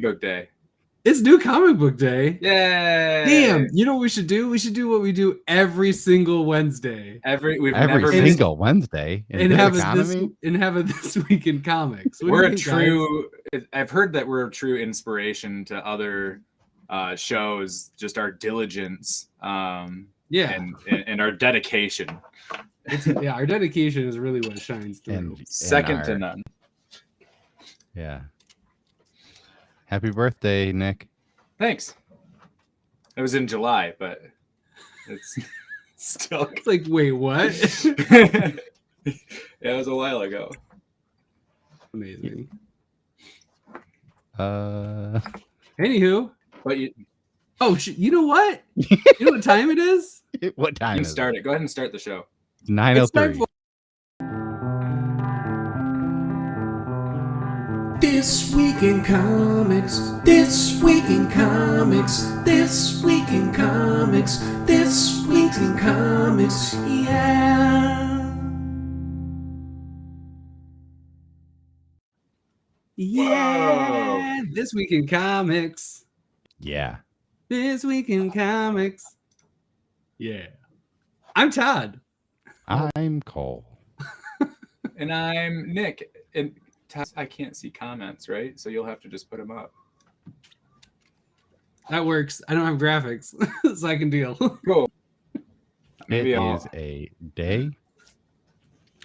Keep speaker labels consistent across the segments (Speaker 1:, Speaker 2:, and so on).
Speaker 1: Book Day.
Speaker 2: It's New Comic Book Day.
Speaker 1: Yay!
Speaker 2: Damn, you know what we should do? We should do what we do every single Wednesday.
Speaker 1: Every
Speaker 3: single Wednesday
Speaker 2: and have it this week in comics.
Speaker 1: We're a true. I've heard that we're a true inspiration to other shows. Just our diligence, and our dedication.
Speaker 2: Our dedication is really what shines through.
Speaker 1: And second to none.
Speaker 3: Yeah. Happy birthday, Nick.
Speaker 1: Thanks. It was in July, but it's still...
Speaker 2: It's like, wait, what?
Speaker 1: Yeah, it was a while ago.
Speaker 2: Amazing.
Speaker 3: Anywho.
Speaker 1: But you...
Speaker 2: Oh, you know what? You know what time it is?
Speaker 3: What time
Speaker 1: you
Speaker 3: is
Speaker 1: start it? Go ahead and start the show.
Speaker 3: 9:03.
Speaker 4: This week in comics, this week in comics, this week in comics, this week in comics, yeah.
Speaker 2: Yeah, this week in comics.
Speaker 3: Yeah.
Speaker 2: This week in comics. Yeah. I'm Todd.
Speaker 3: I'm Cole.
Speaker 1: And I'm Nick. And I can't see comments, right? So you'll have to just put them up.
Speaker 2: That works. I don't have graphics, so I can deal.
Speaker 1: Cool.
Speaker 3: It is a day.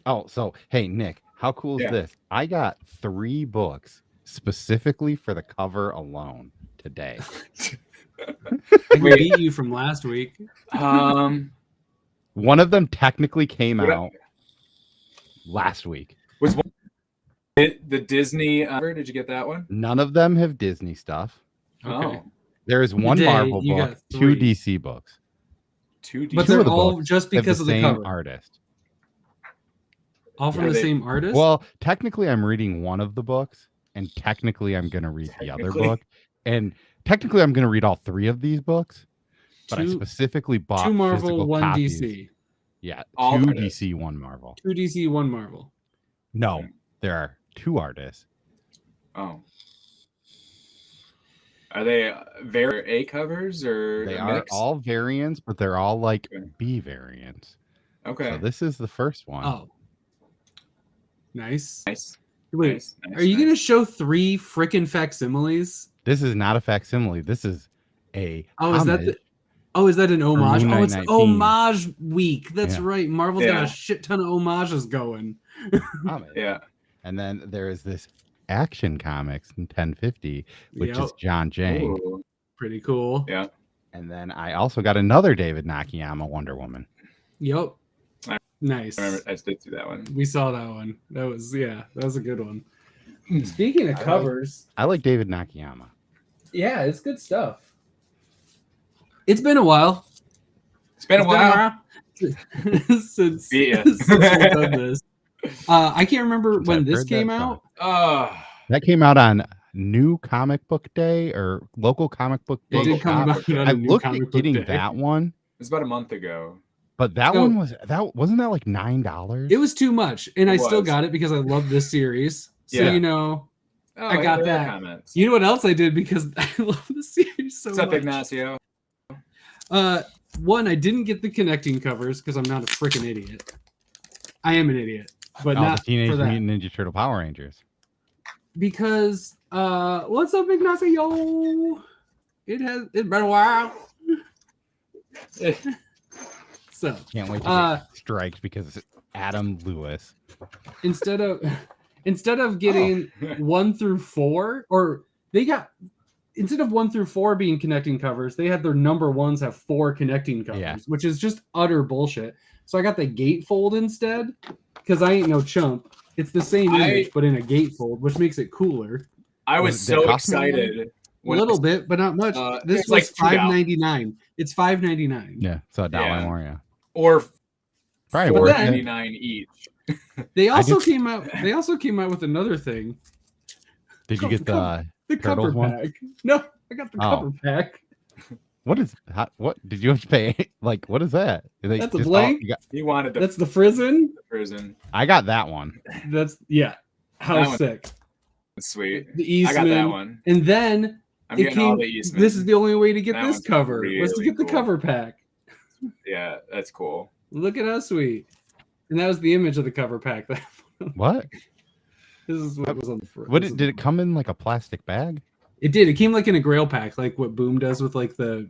Speaker 3: Oh, so hey, Nick, how cool is this? I got 3 books specifically for the cover alone today.
Speaker 2: I beat you from last week.
Speaker 3: One of them technically came out last week.
Speaker 1: Was one the Disney? Where did you get that one?
Speaker 3: None of them have Disney stuff.
Speaker 2: Okay.
Speaker 3: There is one Marvel book, 2 DC books.
Speaker 1: 2 DC,
Speaker 2: but they're all just because of the
Speaker 3: same
Speaker 2: cover.
Speaker 3: Artist.
Speaker 2: All from the same artist?
Speaker 3: Well, technically, I'm reading one of the books, and technically, I'm going to read the other book, and technically, I'm going to read all 3 of these books. But I specifically bought
Speaker 2: 2 Marvel, 1
Speaker 3: copies.
Speaker 2: DC.
Speaker 3: Yeah,
Speaker 1: all
Speaker 3: 2
Speaker 1: artists.
Speaker 3: DC, 1 Marvel.
Speaker 2: 2 DC, 1 Marvel.
Speaker 3: No, there are 2 artists.
Speaker 1: Oh. Are they A covers or
Speaker 3: they are all variants, but they're all like B variants.
Speaker 1: Okay.
Speaker 3: So this is the first one.
Speaker 2: Oh. Nice.
Speaker 1: Wait,
Speaker 2: nice. Are you going to show 3 freaking facsimiles?
Speaker 3: This is not a facsimile. This is a
Speaker 2: is that an homage? Oh, it's
Speaker 3: 19.
Speaker 2: homage week. That's right. Marvel's got a shit ton of homages going.
Speaker 1: Yeah.
Speaker 3: And then there is this Action Comics in 1050, which is John Jang.
Speaker 1: Ooh.
Speaker 2: Pretty cool.
Speaker 1: Yeah.
Speaker 3: And then I also got another David Nakayama Wonder Woman.
Speaker 2: Yep. Nice.
Speaker 1: I remember I did see that one.
Speaker 2: We saw that one. That was a good one. Speaking of covers,
Speaker 3: I like David Nakayama.
Speaker 2: Yeah, it's good stuff. It's been a while.
Speaker 1: It's been a while
Speaker 2: since we've done this. I can't remember when this came out.
Speaker 3: That came out on New Comic Book Day or Local Comic Book Day.
Speaker 2: It did come out on
Speaker 3: I
Speaker 2: a New
Speaker 3: looked
Speaker 2: Comic
Speaker 3: at
Speaker 2: Book
Speaker 3: getting
Speaker 2: Day.
Speaker 3: that one.
Speaker 1: It was about a month ago.
Speaker 3: But that one wasn't that like $9?
Speaker 2: It was too much, and I still got it because I love this series. So I got that.
Speaker 1: Comments.
Speaker 2: You know what else I did because I love the series so
Speaker 1: What's up,
Speaker 2: much.
Speaker 1: Ignacio?
Speaker 2: One, I didn't get the connecting covers because I'm not a freaking idiot. I am an idiot, but not
Speaker 3: the Teenage
Speaker 2: for that.
Speaker 3: Mutant Ninja Turtle Power Rangers.
Speaker 2: Because what's up, Ignacio? It's been a while. So
Speaker 3: Can't wait to get strikes because it's Adam Lewis.
Speaker 2: instead of getting 1 through 4, or they got instead of 1 through 4 being connecting covers, they had their number ones have 4 connecting covers, which is just utter bullshit. So I got the gatefold instead because I ain't no chump. It's the same image, but in a gatefold, which makes it cooler.
Speaker 1: I was so excited.
Speaker 2: A little bit, but not much. This was like $5.99. It's $5.99.
Speaker 3: Yeah, so $1 more. Yeah,
Speaker 1: or
Speaker 3: probably worth
Speaker 1: $4.99 each.
Speaker 2: They also came out. They also came out with another thing.
Speaker 3: Did you get the
Speaker 2: cover
Speaker 3: one?
Speaker 2: pack? No, I got the cover pack.
Speaker 3: What did you have to pay? Like, what is that?
Speaker 2: That's a blank.
Speaker 1: He wanted
Speaker 2: that's the Frizzen.
Speaker 1: Frizzen.
Speaker 3: I got that one.
Speaker 2: How sick.
Speaker 1: Sweet.
Speaker 2: The Eastman.
Speaker 1: I got that one.
Speaker 2: And then
Speaker 1: I'm getting all the Eastman.
Speaker 2: This is the only way to get
Speaker 1: That
Speaker 2: this
Speaker 1: one's
Speaker 2: cover.
Speaker 1: really
Speaker 2: Was to get the
Speaker 1: cool.
Speaker 2: cover pack.
Speaker 1: Yeah, that's cool.
Speaker 2: Look at how sweet. And that was the image of the cover pack.
Speaker 3: What?
Speaker 2: This is what was on the front.
Speaker 3: What did it come in like a plastic bag?
Speaker 2: It did. It came like in a Grail pack, like what Boom does with like the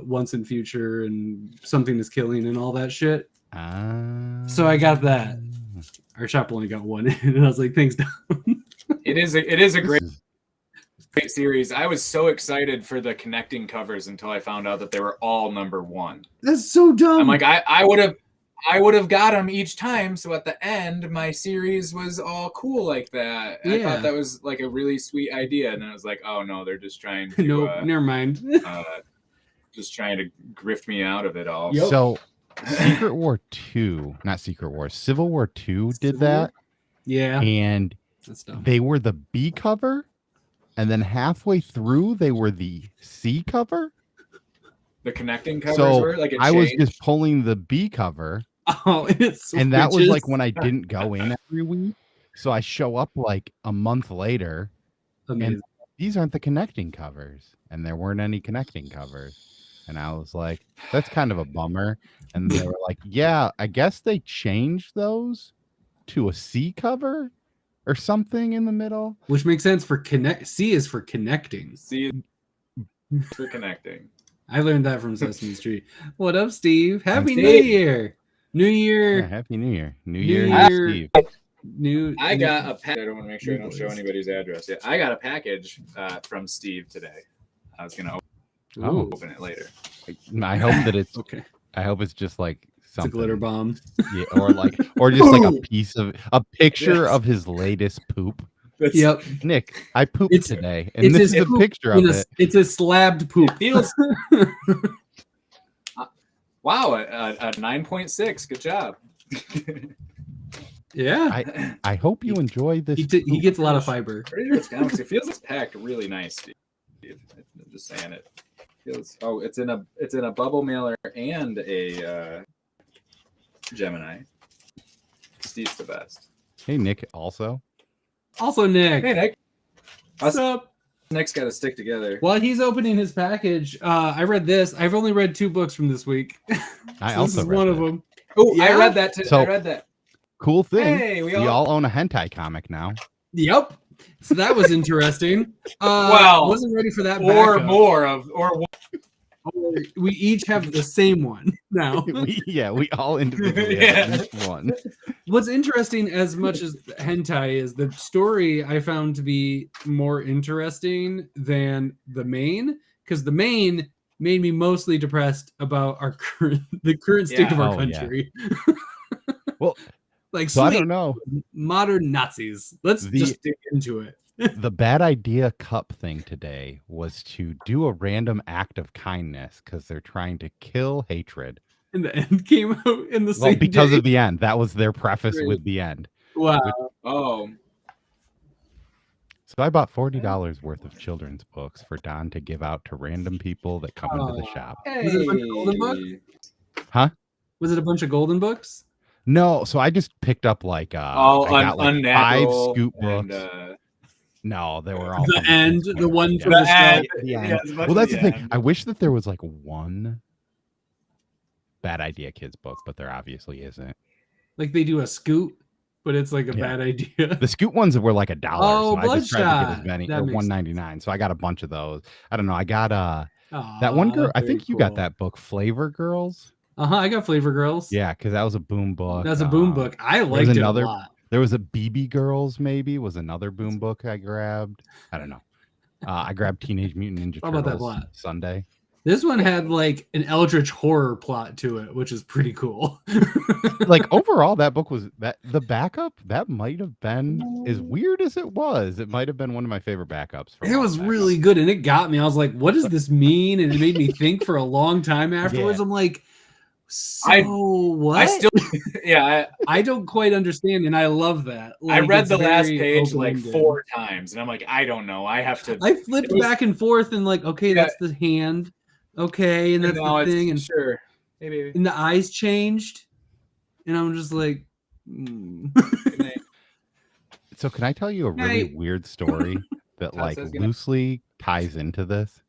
Speaker 2: Once and Future and Something Is Killing and all that shit. So I got that. Our shop only got one, and I was like, "Thanks, Don."
Speaker 1: It is a great series. I was so excited for the connecting covers until I found out that they were all #1.
Speaker 2: That's so dumb.
Speaker 1: I'm like, I would have got them each time. So at the end, my series was all cool like that. Yeah. I thought that was like a really sweet idea, and then I was like, oh no, they're just trying to
Speaker 2: never mind.
Speaker 1: just trying to grift me out of it all.
Speaker 2: Yep.
Speaker 3: So Civil War 2 did that.
Speaker 2: Yeah.
Speaker 3: And they were the B cover, and then halfway through they were the C cover.
Speaker 1: The connecting covers
Speaker 3: were
Speaker 1: like
Speaker 3: I was just pulling the B cover.
Speaker 2: Oh,
Speaker 3: and that was like when I didn't go in every week. So I show up like a month later.
Speaker 2: Amazing.
Speaker 3: And these aren't the connecting covers. And there weren't any connecting covers. And I was like, that's kind of a bummer. And they were like, yeah, I guess they changed those to a C cover or something in the middle.
Speaker 2: Which makes sense for connect. C is for connecting.
Speaker 1: C is for connecting.
Speaker 2: I learned that from Sesame Street. What up, Steve? Happy New Year. New Year.
Speaker 3: Yeah, Happy New Year.
Speaker 2: New Year.
Speaker 3: Steve.
Speaker 1: I got a package. I don't want to make sure I don't show anybody's address yet. I got a package from Steve today. I was going to open it later.
Speaker 3: I hope that it's
Speaker 2: okay.
Speaker 3: I hope it's just like something.
Speaker 2: It's a glitter bomb.
Speaker 3: Yeah, or just like a picture of his latest poop.
Speaker 2: Yep.
Speaker 3: Nick, I pooped today, and this is a picture of it.
Speaker 2: It's a slabbed poop.
Speaker 1: It feels. Wow, a 9.6. Good job.
Speaker 2: Yeah.
Speaker 3: I hope you enjoy this.
Speaker 2: He gets a lot of fiber.
Speaker 1: It feels it's packed really nice, Steve. I'm just saying it. Feels. Oh, it's in a bubble mailer and a Gemini. Steve's the best.
Speaker 3: Hey, Nick. Also,
Speaker 2: Nick.
Speaker 1: Hey, Nick.
Speaker 2: What's up?
Speaker 1: Nick's got to stick together.
Speaker 2: While he's opening his package, I read this. I've only read 2 books from this week.
Speaker 3: I also
Speaker 2: this is
Speaker 3: read
Speaker 2: one
Speaker 3: that.
Speaker 2: of them.
Speaker 1: Oh, yeah? I read that too. I read that.
Speaker 3: Cool thing.
Speaker 1: Hey, we
Speaker 3: all own a hentai comic now.
Speaker 2: Yep. So that was interesting.
Speaker 1: Well,
Speaker 2: wasn't ready for that.
Speaker 1: Or
Speaker 2: backup.
Speaker 1: more of, or
Speaker 2: we each have the same one now.
Speaker 3: we all individually have at least one.
Speaker 2: What's interesting, as much as hentai is, the story I found to be more interesting than the main, because the main made me mostly depressed about the current state of our country.
Speaker 3: Yeah. Well,
Speaker 2: like,
Speaker 3: so I don't know.
Speaker 2: Modern Nazis. Let's just dig into it.
Speaker 3: The bad idea cup thing today was to do a random act of kindness because they're trying to kill hatred.
Speaker 2: And the end came out in the same
Speaker 3: because
Speaker 2: day.
Speaker 3: of the end. That was their preface with the end.
Speaker 2: Wow.
Speaker 3: So I bought $40 worth of children's books for Don to give out to random people that come into the shop.
Speaker 2: Hey. Was it a bunch of golden books?
Speaker 3: Huh?
Speaker 2: Was it a bunch of golden books?
Speaker 3: No, so I just picked up like I got like 5 scoop books. No, they were all
Speaker 2: the end, the one from the start.
Speaker 3: Yeah, well, that's the thing. I wish that there was like one Bad Idea Kids book, but there obviously isn't.
Speaker 2: Like they do a Scoot, but it's like a bad idea.
Speaker 3: The Scoot ones were like $1.
Speaker 2: Oh,
Speaker 3: so I just tried to get
Speaker 2: Bloodshot.
Speaker 3: as many,
Speaker 2: That
Speaker 3: or
Speaker 2: makes
Speaker 3: $1.99. So I got a bunch of those. I don't know. I got that one girl. I think you got that book, Flavor Girls.
Speaker 2: I got Flavor Girls.
Speaker 3: Yeah, because that was a Boom book.
Speaker 2: That's a Boom book. I liked it a lot.
Speaker 3: There was a BB Girls, maybe, was another Boom book I grabbed. I don't know. I grabbed Teenage Mutant Ninja Turtles.
Speaker 2: How about that plot?
Speaker 3: Sunday.
Speaker 2: This one had like an eldritch horror plot to it, which is pretty cool.
Speaker 3: Like overall, that book was the backup. That might have been, as weird as it was, it might have been one of my favorite backups.
Speaker 2: It was really good, and it got me. I was like, "What does this mean?" And it made me think for a long time afterwards. I'm like, what?
Speaker 1: I still,
Speaker 2: I don't quite understand, and I love that.
Speaker 1: Like, I read the last page like 4 times, and I'm like, I don't know. I have to.
Speaker 2: I flipped back and forth, and like, okay, that's the hand. Okay, and that's the thing, and
Speaker 1: sure, hey, baby.
Speaker 2: And the eyes changed, and I'm just like,
Speaker 3: So can I tell you a really weird story that like loosely ties into this?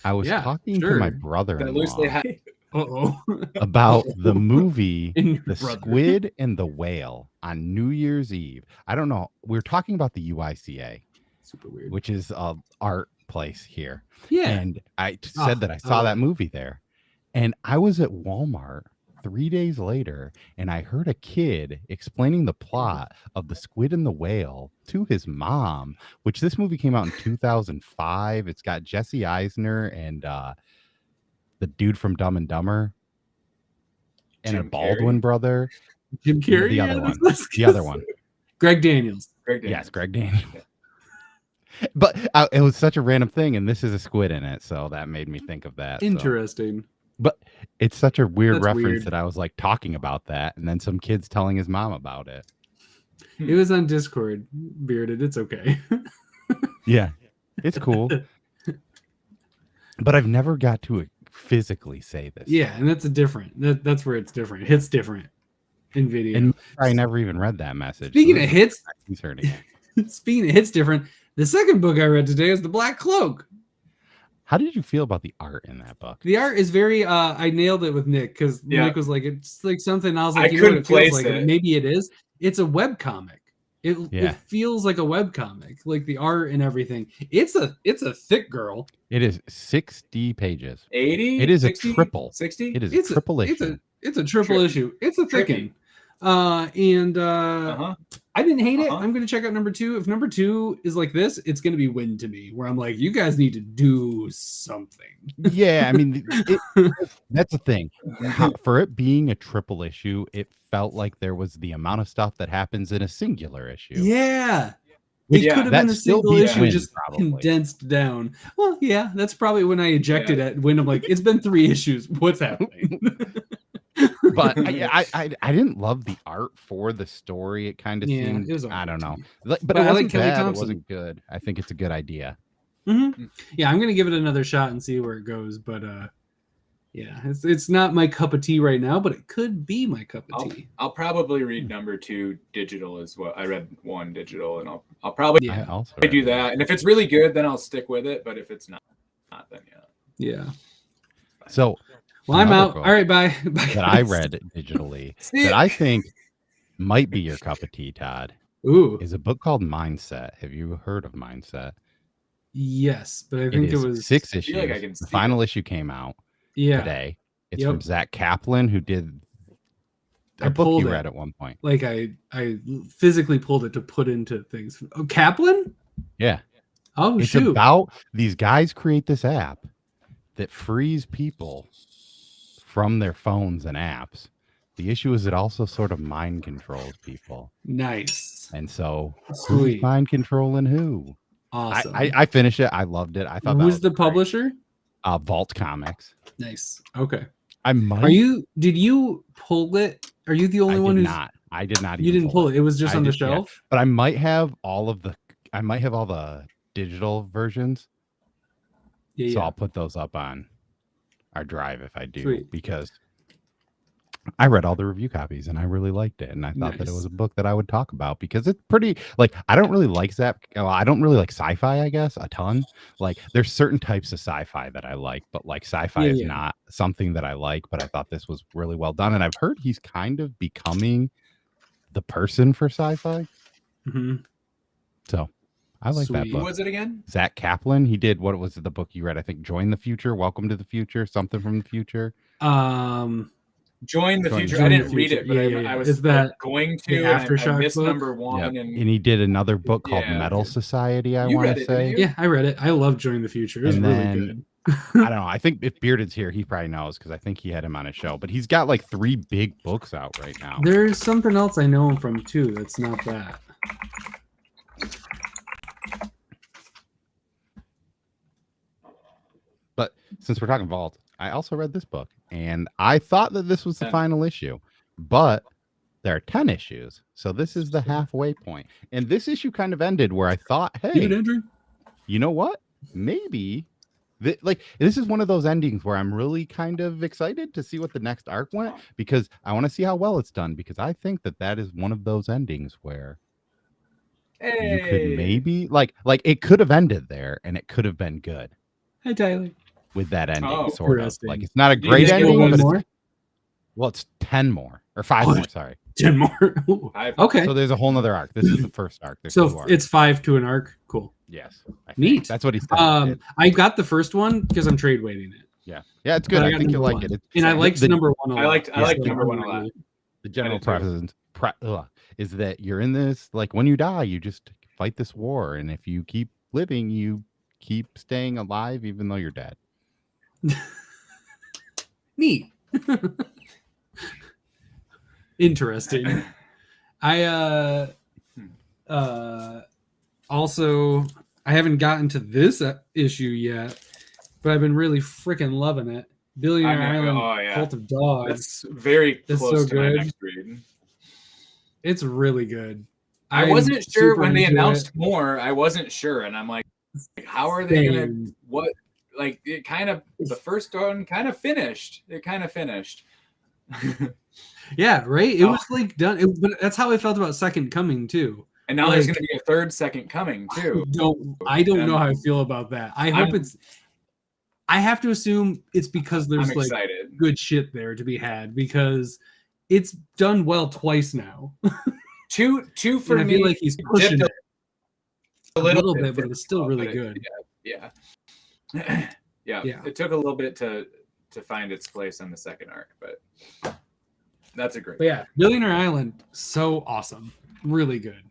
Speaker 3: I was talking to my brother-in-law about the movie The Squid and the Whale on New Year's Eve. I don't know. We were talking about the UICA,
Speaker 2: super weird,
Speaker 3: which is a art place here.
Speaker 2: Yeah.
Speaker 3: And I said that I saw that movie there. And I was at Walmart 3 days later, and I heard a kid explaining the plot of The Squid and the Whale to his mom, which this movie came out in 2005. It's got Jesse Eisner and the dude from Dumb and Dumber and
Speaker 1: Jim
Speaker 3: a Baldwin
Speaker 1: Carrey.
Speaker 3: brother.
Speaker 2: Jim Carrey?
Speaker 3: The other one. The other one.
Speaker 2: Greg Daniels.
Speaker 3: Yes, Greg Daniels. Yeah. But it was such a random thing, and this is a squid in it, so that made me think of that.
Speaker 2: Interesting.
Speaker 3: So. But it's such a weird reference that I was like talking about that, and then some kids telling his mom about it.
Speaker 2: It was on Discord, Bearded. It's okay.
Speaker 3: Yeah, it's cool. But I've never got to physically say this.
Speaker 2: Yeah, and that's that's where it's different. It hits different in video.
Speaker 3: And I never even read that message.
Speaker 2: Speaking of hits,
Speaker 3: concerning.
Speaker 2: Speaking of hits different, the second book I read today is The Black Cloak.
Speaker 3: How did you feel about the art in that book?
Speaker 2: The art is very I nailed it with Nick because Nick was like, it's like something. I was like, you know what it feels like? And maybe it is. It's a web comic. It feels like a web comic, like the art and everything. It's a thick girl.
Speaker 3: It is 60 pages.
Speaker 1: 80?
Speaker 3: It is
Speaker 1: 60,
Speaker 3: a triple.
Speaker 1: 60?
Speaker 3: It is a triple issue.
Speaker 2: It's a triple issue. It's a thicken. I didn't hate it. I'm going to check out number 2. If number 2 is like this, it's going to be win to me, where I'm like, you guys need to do something.
Speaker 3: Yeah, I mean, that's the thing. For it being a triple issue, it felt like there was the amount of stuff that happens in a singular issue.
Speaker 2: Yeah. It could have been a single issue just condensed down. Well, yeah, that's probably when I ejected when I'm like, it's been 3 issues. What's happening?
Speaker 3: But I didn't love the art for the story. It kind of seemed, I don't know. But it wasn't bad. It wasn't good. I think it's a good idea.
Speaker 2: Mm-hmm. Yeah, I'm going to give it another shot and see where it goes. But yeah, it's not my cup of tea right now, but it could be my cup of tea.
Speaker 1: I'll probably read number 2 digital as well. I read 1 digital, and I'll probably do that. And if it's really good, then I'll stick with it. But if it's not then
Speaker 2: yeah.
Speaker 3: So.
Speaker 2: Well, I'm out. All right, bye.
Speaker 3: That I read digitally that I think might be your cup of tea, Todd.
Speaker 2: Ooh,
Speaker 3: is a book called Mindset. Have you heard of Mindset?
Speaker 2: Yes, but I think it was
Speaker 3: 6 issues. The final issue came out today. It's from Zach Kaplan, who did a book you read at one point.
Speaker 2: Like I physically pulled it to put into things. Oh, Kaplan?
Speaker 3: Yeah.
Speaker 2: Oh,
Speaker 3: it's about these guys create this app that frees people from their phones and apps. The issue is it also sort of mind controls people.
Speaker 2: Nice.
Speaker 3: And so who's mind controlling who?
Speaker 2: Awesome.
Speaker 3: I finished it. I loved it. I thought
Speaker 2: who's the publisher?
Speaker 3: Vault Comics.
Speaker 2: Nice. Okay.
Speaker 3: Did
Speaker 2: you pull it? Are you the only one who's
Speaker 3: not? I did not.
Speaker 2: You didn't pull it. It was just on the shelf.
Speaker 3: But I might have all the digital versions. Yeah. So I'll put those up on our drive if I do, because I read all the review copies and I really liked it, and I thought that it was a book that I would talk about because it's pretty, like, I don't really like sci-fi, I guess, a ton. Like, there's certain types of sci-fi that I like, but like sci-fi is not something that I like. But I thought this was really well done, and I've heard he's kind of becoming the person for sci-fi.
Speaker 2: Mm-hmm.
Speaker 3: So I like that book.
Speaker 1: Who was it again?
Speaker 3: Zach Kaplan. He did, what was the book you read? I think Join the Future, Welcome to the Future, something from the future.
Speaker 1: Join the Future. I didn't read it, but I was going to.
Speaker 2: Aftershock
Speaker 1: I missed
Speaker 2: book?
Speaker 1: number 1.
Speaker 3: And he did another book called Metal Society, I want to say.
Speaker 2: Yeah, I read it. I love Join the Future. It's really good.
Speaker 3: I don't know. I think if Bearded's here, he probably knows because I think he had him on his show. But he's got like 3 big books out right now.
Speaker 2: There's something else I know him from too. That's not that.
Speaker 3: But since we're talking Vault, I also read this book, and I thought that this was the final issue, but there are 10 issues, so this is the halfway point. And this issue kind of ended where I thought, hey, you know what? Maybe this is one of those endings where I'm really kind of excited to see what the next arc went, because I want to see how well it's done, because I think that is one of those endings where you could maybe like it could have ended there, and it could have been good.
Speaker 2: Hi, Tyler.
Speaker 3: With that ending,
Speaker 1: Oh,
Speaker 3: sort of. Like, it's not a great
Speaker 1: think
Speaker 3: ending,
Speaker 2: one
Speaker 3: but
Speaker 2: more?
Speaker 3: it's 10 more or 5 more. Sorry,
Speaker 2: 10 more. Ooh. Okay.
Speaker 3: So there's a whole nother arc. This is the first arc. There's
Speaker 2: So it's 5 to an arc. Cool.
Speaker 3: Yes.
Speaker 2: Neat.
Speaker 3: That's what he said.
Speaker 2: I got the first one because I'm trade weighting it.
Speaker 3: Yeah, it's good. I think you'll like it.
Speaker 2: And I liked number 1 a lot.
Speaker 1: I liked number 1 a lot.
Speaker 3: The general premise is that you're in this, like, when you die, you just fight this war, and if you keep living, you keep staying alive even though you're dead.
Speaker 2: Neat. Interesting. I also, I haven't gotten to this issue yet, but I've been really freaking loving it. Billionaire Island, Cult of Dogs.
Speaker 1: That's very close to my
Speaker 2: good.
Speaker 1: next read.
Speaker 2: It's really good.
Speaker 1: I wasn't sure when they announced more. I wasn't sure, and I'm like, how are they gonna? What? Like, it kind of, the first one kind of finished. It kind of finished.
Speaker 2: Yeah, right. It was like done. But that's how I felt about Second Coming too.
Speaker 1: And now there's going to be a third Second Coming too.
Speaker 2: I don't know how I feel about that. I hope it's. I have to assume it's because there's like good shit there to be had, because it's done well twice now.
Speaker 1: two for me.
Speaker 2: I feel like he's pushing it a little bit, but it's still really good.
Speaker 1: Yeah. It took a little bit to find its place on the second arc, but that's a great.
Speaker 2: But yeah, Billionaire Island, so awesome, really good.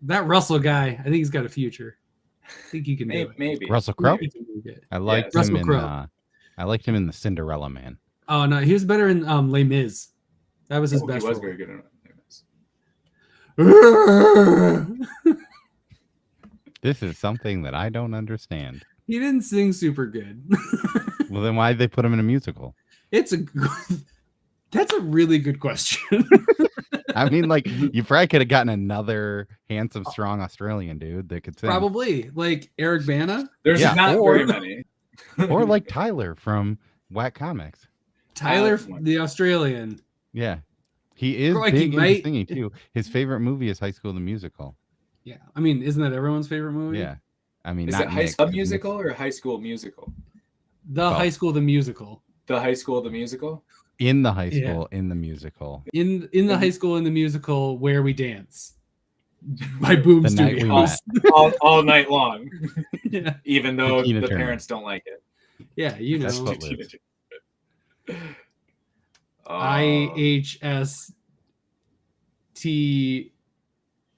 Speaker 2: That Russell guy, I think he's got a future. I think you can do it.
Speaker 1: Maybe
Speaker 3: Russell Crowe. I liked him in. I liked him in the Cinderella Man.
Speaker 2: Oh no, he was better in Les Mis. That was his best.
Speaker 1: He was
Speaker 2: role.
Speaker 1: very good in Les Mis.
Speaker 3: This is something that I don't understand.
Speaker 2: He didn't sing super good.
Speaker 3: Well, then why did they put him in a musical?
Speaker 2: That's a really good question.
Speaker 3: I mean, like, you probably could have gotten another handsome, strong Australian dude that could sing.
Speaker 2: Probably like Eric Bana.
Speaker 1: There's not very many.
Speaker 3: Or like Tyler from Whack Comics.
Speaker 2: Tyler, the Australian.
Speaker 3: Yeah, he is big into singing too. His favorite movie is High School the Musical.
Speaker 2: Yeah, I mean, isn't that everyone's favorite movie?
Speaker 3: Yeah, I mean,
Speaker 1: is it High School Musical or High School Musical?
Speaker 2: High School the Musical.
Speaker 1: The High School the Musical.
Speaker 3: In the high school, in the musical.
Speaker 2: In the high school in the musical where we dance. By Boom Studios.
Speaker 1: all night long.
Speaker 2: Yeah.
Speaker 1: Even though the parents don't like it.
Speaker 2: Yeah, you know. IHST.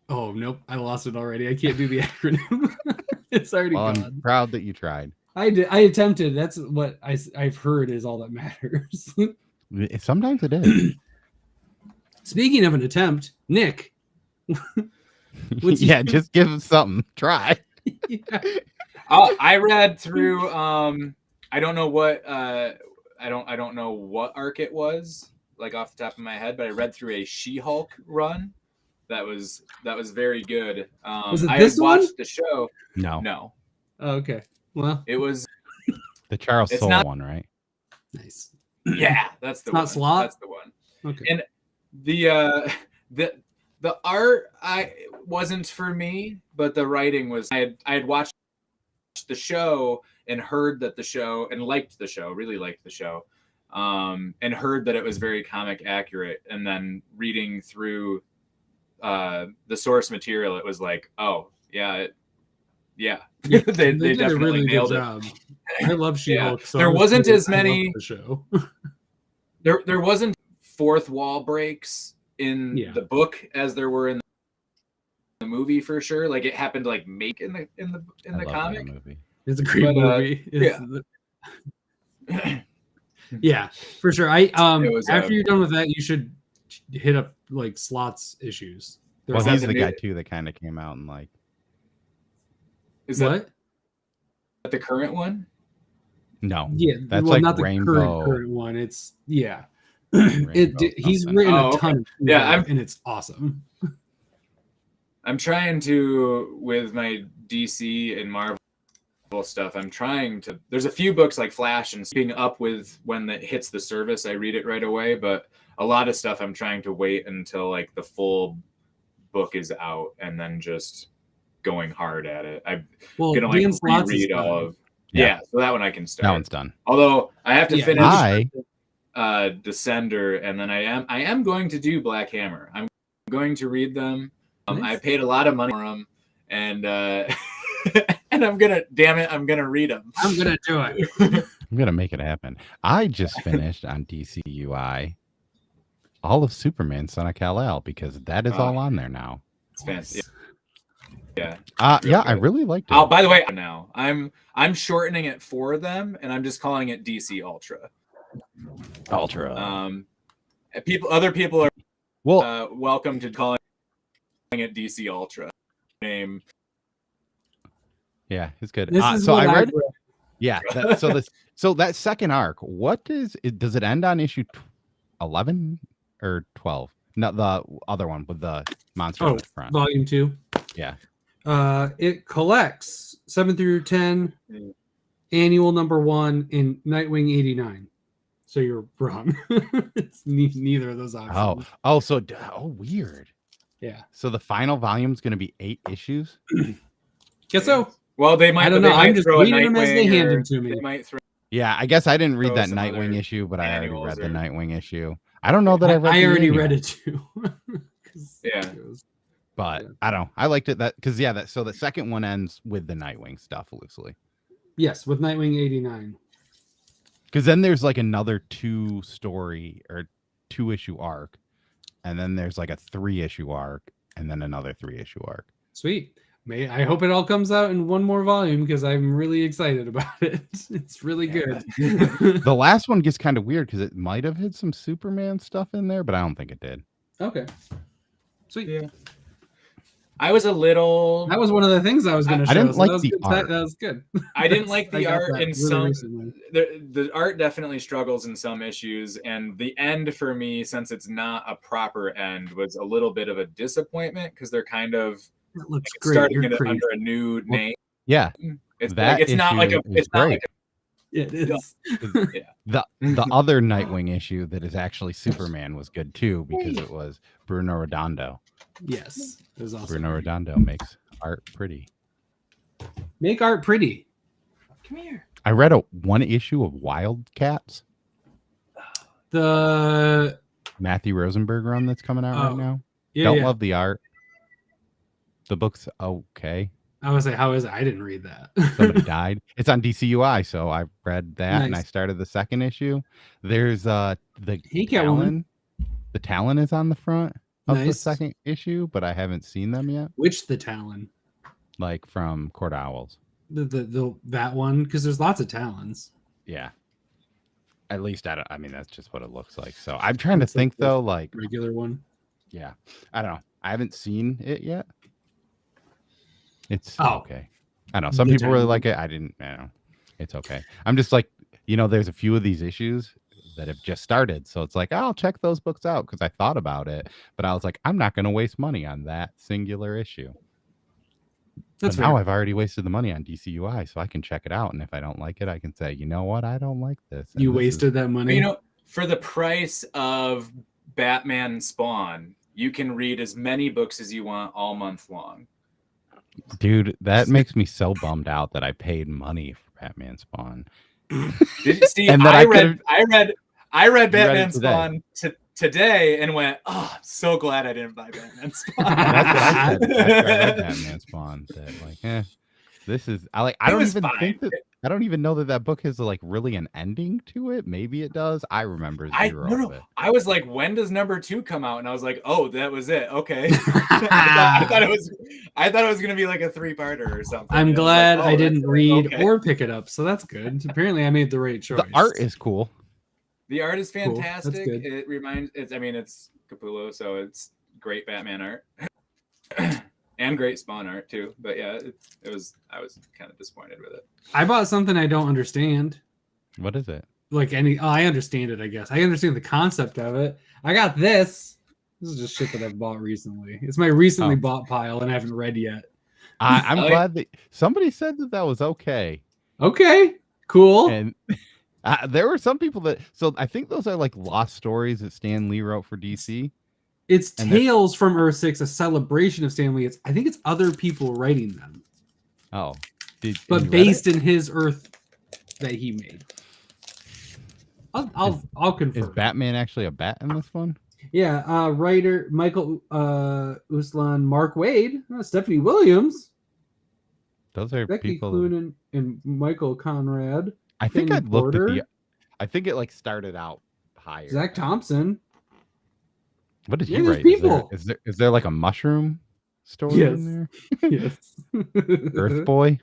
Speaker 2: Oh nope, I lost it already. I can't do the acronym. It's already gone.
Speaker 3: I'm proud that you tried.
Speaker 2: I attempted. That's what I've heard is all that matters.
Speaker 3: Sometimes it is.
Speaker 2: Speaking of an attempt, Nick.
Speaker 3: Yeah, just give him something. Try.
Speaker 2: Yeah.
Speaker 1: I read through. I don't know what. I don't know what arc it was, like off the top of my head, but I read through a She-Hulk run. That was very good.
Speaker 2: Was it this one?
Speaker 1: I watched the show.
Speaker 3: No.
Speaker 2: Oh, okay. Well,
Speaker 1: it was
Speaker 3: the Charles Soule one, right?
Speaker 2: Nice.
Speaker 1: Yeah, that's the one.
Speaker 2: Not Slot?
Speaker 1: That's the one.
Speaker 2: Okay.
Speaker 1: And the art wasn't for me, but the writing was. I had watched the show and heard that the show and liked the show, really liked the show, and heard that it was very comic accurate. And then reading through the source material, it was like, oh yeah, they
Speaker 2: did
Speaker 1: definitely
Speaker 2: a really
Speaker 1: nailed
Speaker 2: good
Speaker 1: it.
Speaker 2: job. I love She-Hulk.
Speaker 1: Yeah. So there wasn't as many.
Speaker 2: The show.
Speaker 1: There wasn't fourth wall breaks in the book as there were in the movie for sure. Like it happened to like make in the comic.
Speaker 3: Movie.
Speaker 2: It's a great movie. Yeah, for sure. After you're done with that, you should hit up like Slot's issues.
Speaker 3: Well, he's the guy too that kind of came out and like.
Speaker 1: Is that the current one?
Speaker 3: No.
Speaker 2: Yeah,
Speaker 3: that's like
Speaker 2: not
Speaker 3: Rainbow.
Speaker 2: The current one. It's he's written a ton of and it's awesome.
Speaker 1: I'm trying to, with my DC and Marvel stuff, there's a few books like Flash and keeping up with when it hits the service, I read it right away, but a lot of stuff I'm trying to wait until like the full book is out and then just going hard at it. I'm
Speaker 2: Well,
Speaker 1: gonna like
Speaker 2: Dan Slott's is
Speaker 1: reread all
Speaker 2: done.
Speaker 1: of. Yeah, so that one I can start.
Speaker 3: That one's done.
Speaker 1: Although I have to
Speaker 2: Yeah,
Speaker 1: finish Descender, and then I am going to do Black Hammer. I'm going to read them.
Speaker 2: Nice.
Speaker 1: I paid a lot of money for them, and and I'm gonna read them.
Speaker 2: I'm gonna do it.
Speaker 3: I'm gonna make it happen. I just finished on DCUI all of Superman Son of Kal-El because that is all on there now.
Speaker 1: It's fancy. Yeah.
Speaker 3: Yeah, I really liked it.
Speaker 1: Oh, by the way, now I'm shortening it for them, and I'm just calling it DC Ultra. Other people are welcome to calling it DC Ultra. Name.
Speaker 3: Yeah, it's good.
Speaker 2: This is
Speaker 3: so
Speaker 2: what
Speaker 3: I read. Yeah, so that second arc. What does it end on issue 11 or 12? No, the other one with the monster on the front.
Speaker 2: Volume 2.
Speaker 3: Yeah.
Speaker 2: It collects 7 through 10, annual number 1 in Nightwing 89. So you're wrong. It's neither of those options.
Speaker 3: Weird.
Speaker 2: Yeah.
Speaker 3: So the final volume is going to be 8 issues.
Speaker 2: Guess so.
Speaker 1: Well, they might.
Speaker 2: I don't know. I'm just reading them as they hand them to me.
Speaker 1: They might throw.
Speaker 3: Yeah, I guess I didn't read that Nightwing issue, but I already read the Nightwing issue. I don't know that I read.
Speaker 2: I already read it too.
Speaker 1: Yeah.
Speaker 3: But I don't know. I liked it because so the second one ends with the Nightwing stuff loosely.
Speaker 2: Yes, with Nightwing 89.
Speaker 3: Because then there's like another 2-issue arc, and then there's like a 3-issue arc, and then another 3-issue arc.
Speaker 2: Sweet. I hope it all comes out in one more volume because I'm really excited about it. It's really good.
Speaker 3: The last one gets kind of weird because it might have had some Superman stuff in there, but I don't think it did.
Speaker 2: Okay. Sweet.
Speaker 1: Yeah. I was a little.
Speaker 2: That was one of the things I was going to show.
Speaker 3: I didn't like the art.
Speaker 2: That was good.
Speaker 1: I didn't like the art in some.
Speaker 2: Recently.
Speaker 1: The art definitely struggles in some issues, and the end for me, since it's not a proper end, was a little bit of a disappointment because they're kind of starting it under a new name.
Speaker 3: Yeah,
Speaker 1: it's not like a. It's not like
Speaker 2: it is.
Speaker 3: The other Nightwing issue that is actually Superman was good too because it was Bruno Redondo.
Speaker 2: Yes, it was awesome.
Speaker 3: Bruno Redondo makes art pretty.
Speaker 2: Make art pretty.
Speaker 1: Come here.
Speaker 3: I read one issue of Wildcats.
Speaker 2: The
Speaker 3: Matthew Rosenberg run that's coming out right now.
Speaker 2: Yeah,
Speaker 3: Don't love the art. The book's okay.
Speaker 2: I was like, how is it? I didn't read that.
Speaker 3: Somebody died. It's on DCUI, so I read that and I started the second issue. There's the Talon. The Talon is on the front of the second issue, but I haven't seen them yet.
Speaker 2: Which the Talon?
Speaker 3: Like from Court Owls.
Speaker 2: That one, because there's lots of Talons.
Speaker 3: Yeah. At least I mean that's just what it looks like. So I'm trying to think though, like
Speaker 2: regular one.
Speaker 3: Yeah. I don't know. I haven't seen it yet. It's okay. I know some people really like it. I don't know. It's okay. I'm just like, there's a few of these issues that have just started. So it's like, I'll check those books out because I thought about it. But I was like, I'm not going to waste money on that singular issue. But now I've already wasted the money on DCUI, so I can check it out. And if I don't like it, I can say, you know what? I don't like this. And
Speaker 2: you wasted that money.
Speaker 1: For the price of Batman Spawn, you can read as many books as you want all month long.
Speaker 3: Dude, that makes me so bummed out that I paid money for Batman Spawn.
Speaker 1: I read Batman Spawn today and went, oh, I'm so glad I didn't buy Batman Spawn.
Speaker 3: That's what I said after I read Batman Spawn. This is I don't even know that book has like really an ending to it. Maybe it does. I remember zero of it.
Speaker 1: I was like, when does number 2 come out? And I was like, oh, that was it. Okay. I thought it was gonna be like a 3-parter or something.
Speaker 2: I'm glad I didn't read or pick it up, so that's good. Apparently I made the right choice.
Speaker 3: The art is cool.
Speaker 1: The art is fantastic.
Speaker 2: Cool.
Speaker 1: It's Capullo, so it's great Batman art. And great Spawn art too, but yeah, I was kind of disappointed with it.
Speaker 2: I bought something I don't understand.
Speaker 3: What is it?
Speaker 2: I understand it. I guess I understand the concept of it. I got this. This is just shit that I've bought recently. It's my recently bought pile, and I haven't read yet.
Speaker 3: I'm glad that somebody said that was okay.
Speaker 2: Okay, cool.
Speaker 3: And there were some people so I think those are like lost stories that Stan Lee wrote for DC.
Speaker 2: It's Tales from Earth 6, a celebration of Stan Lee. I think it's other people writing them.
Speaker 3: Oh.
Speaker 2: But based in his Earth that he made. I'll confirm.
Speaker 3: Is Batman actually a bat in this one?
Speaker 2: Yeah, writer Michael Uslan, Mark Waid, Stephanie Williams.
Speaker 3: Those are
Speaker 2: Becky
Speaker 3: people.
Speaker 2: Cloonan and Michael Conrad.
Speaker 3: I think I looked at I think it like started out higher.
Speaker 2: Zach Thompson.
Speaker 3: What did he write?
Speaker 2: People.
Speaker 3: Is there like a mushroom story in there?
Speaker 2: Yes.
Speaker 3: Earth Boy.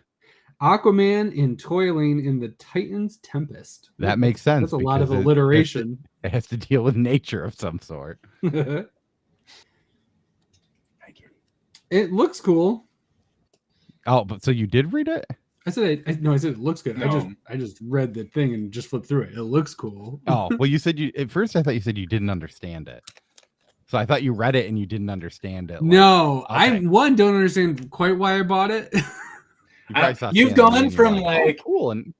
Speaker 2: Aquaman in Toiling in the Titan's Tempest.
Speaker 3: That makes sense.
Speaker 2: That's a lot of alliteration.
Speaker 3: It has to deal with nature of some sort.
Speaker 2: It looks cool.
Speaker 3: Oh, but so you did read it?
Speaker 2: I said it looks good.
Speaker 1: No.
Speaker 2: I just read the thing and just flipped through it. It looks cool.
Speaker 3: Oh, well, you said at first I thought you said you didn't understand it. So I thought you read it and you didn't understand it.
Speaker 2: No, okay. I don't understand quite why I bought it.
Speaker 1: You've gone from like
Speaker 3: oh, cool, and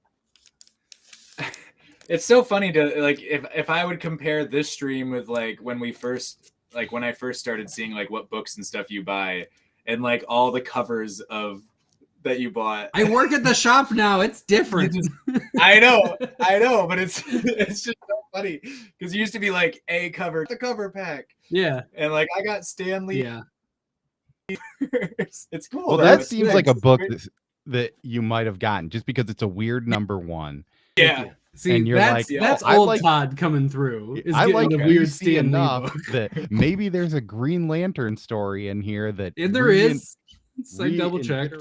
Speaker 1: it's so funny to like if I would compare this stream with like when I first started seeing like what books and stuff you buy and like all the covers of that you bought.
Speaker 2: I work at the shop now. It's different.
Speaker 1: I know, but it's just so funny because you used to be like the cover pack.
Speaker 2: Yeah,
Speaker 1: and like I got Stanley.
Speaker 2: Yeah,
Speaker 1: it's cool.
Speaker 3: Well, that seems like a book that you might have gotten just because it's a weird number one.
Speaker 1: Yeah.
Speaker 2: See, and that's old Todd coming through.
Speaker 3: I like a weird Stan enough that maybe there's a Green Lantern story in here that
Speaker 2: there is. It's like double check.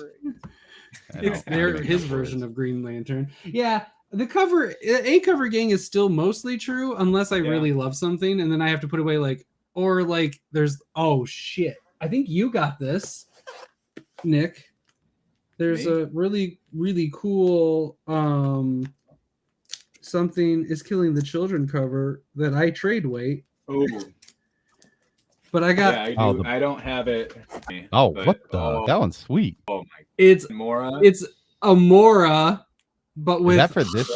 Speaker 2: It's his version of Green Lantern. Yeah, the cover gang is still mostly true unless I really love something and then I have to put away there's oh shit. I think you got this, Nick. There's a really, really cool Something is Killing the Children cover that I trade weight.
Speaker 1: Oh. But I got I don't have it.
Speaker 3: Oh, what the that one's sweet.
Speaker 1: Oh my
Speaker 2: It's Amora, but with
Speaker 3: is that for this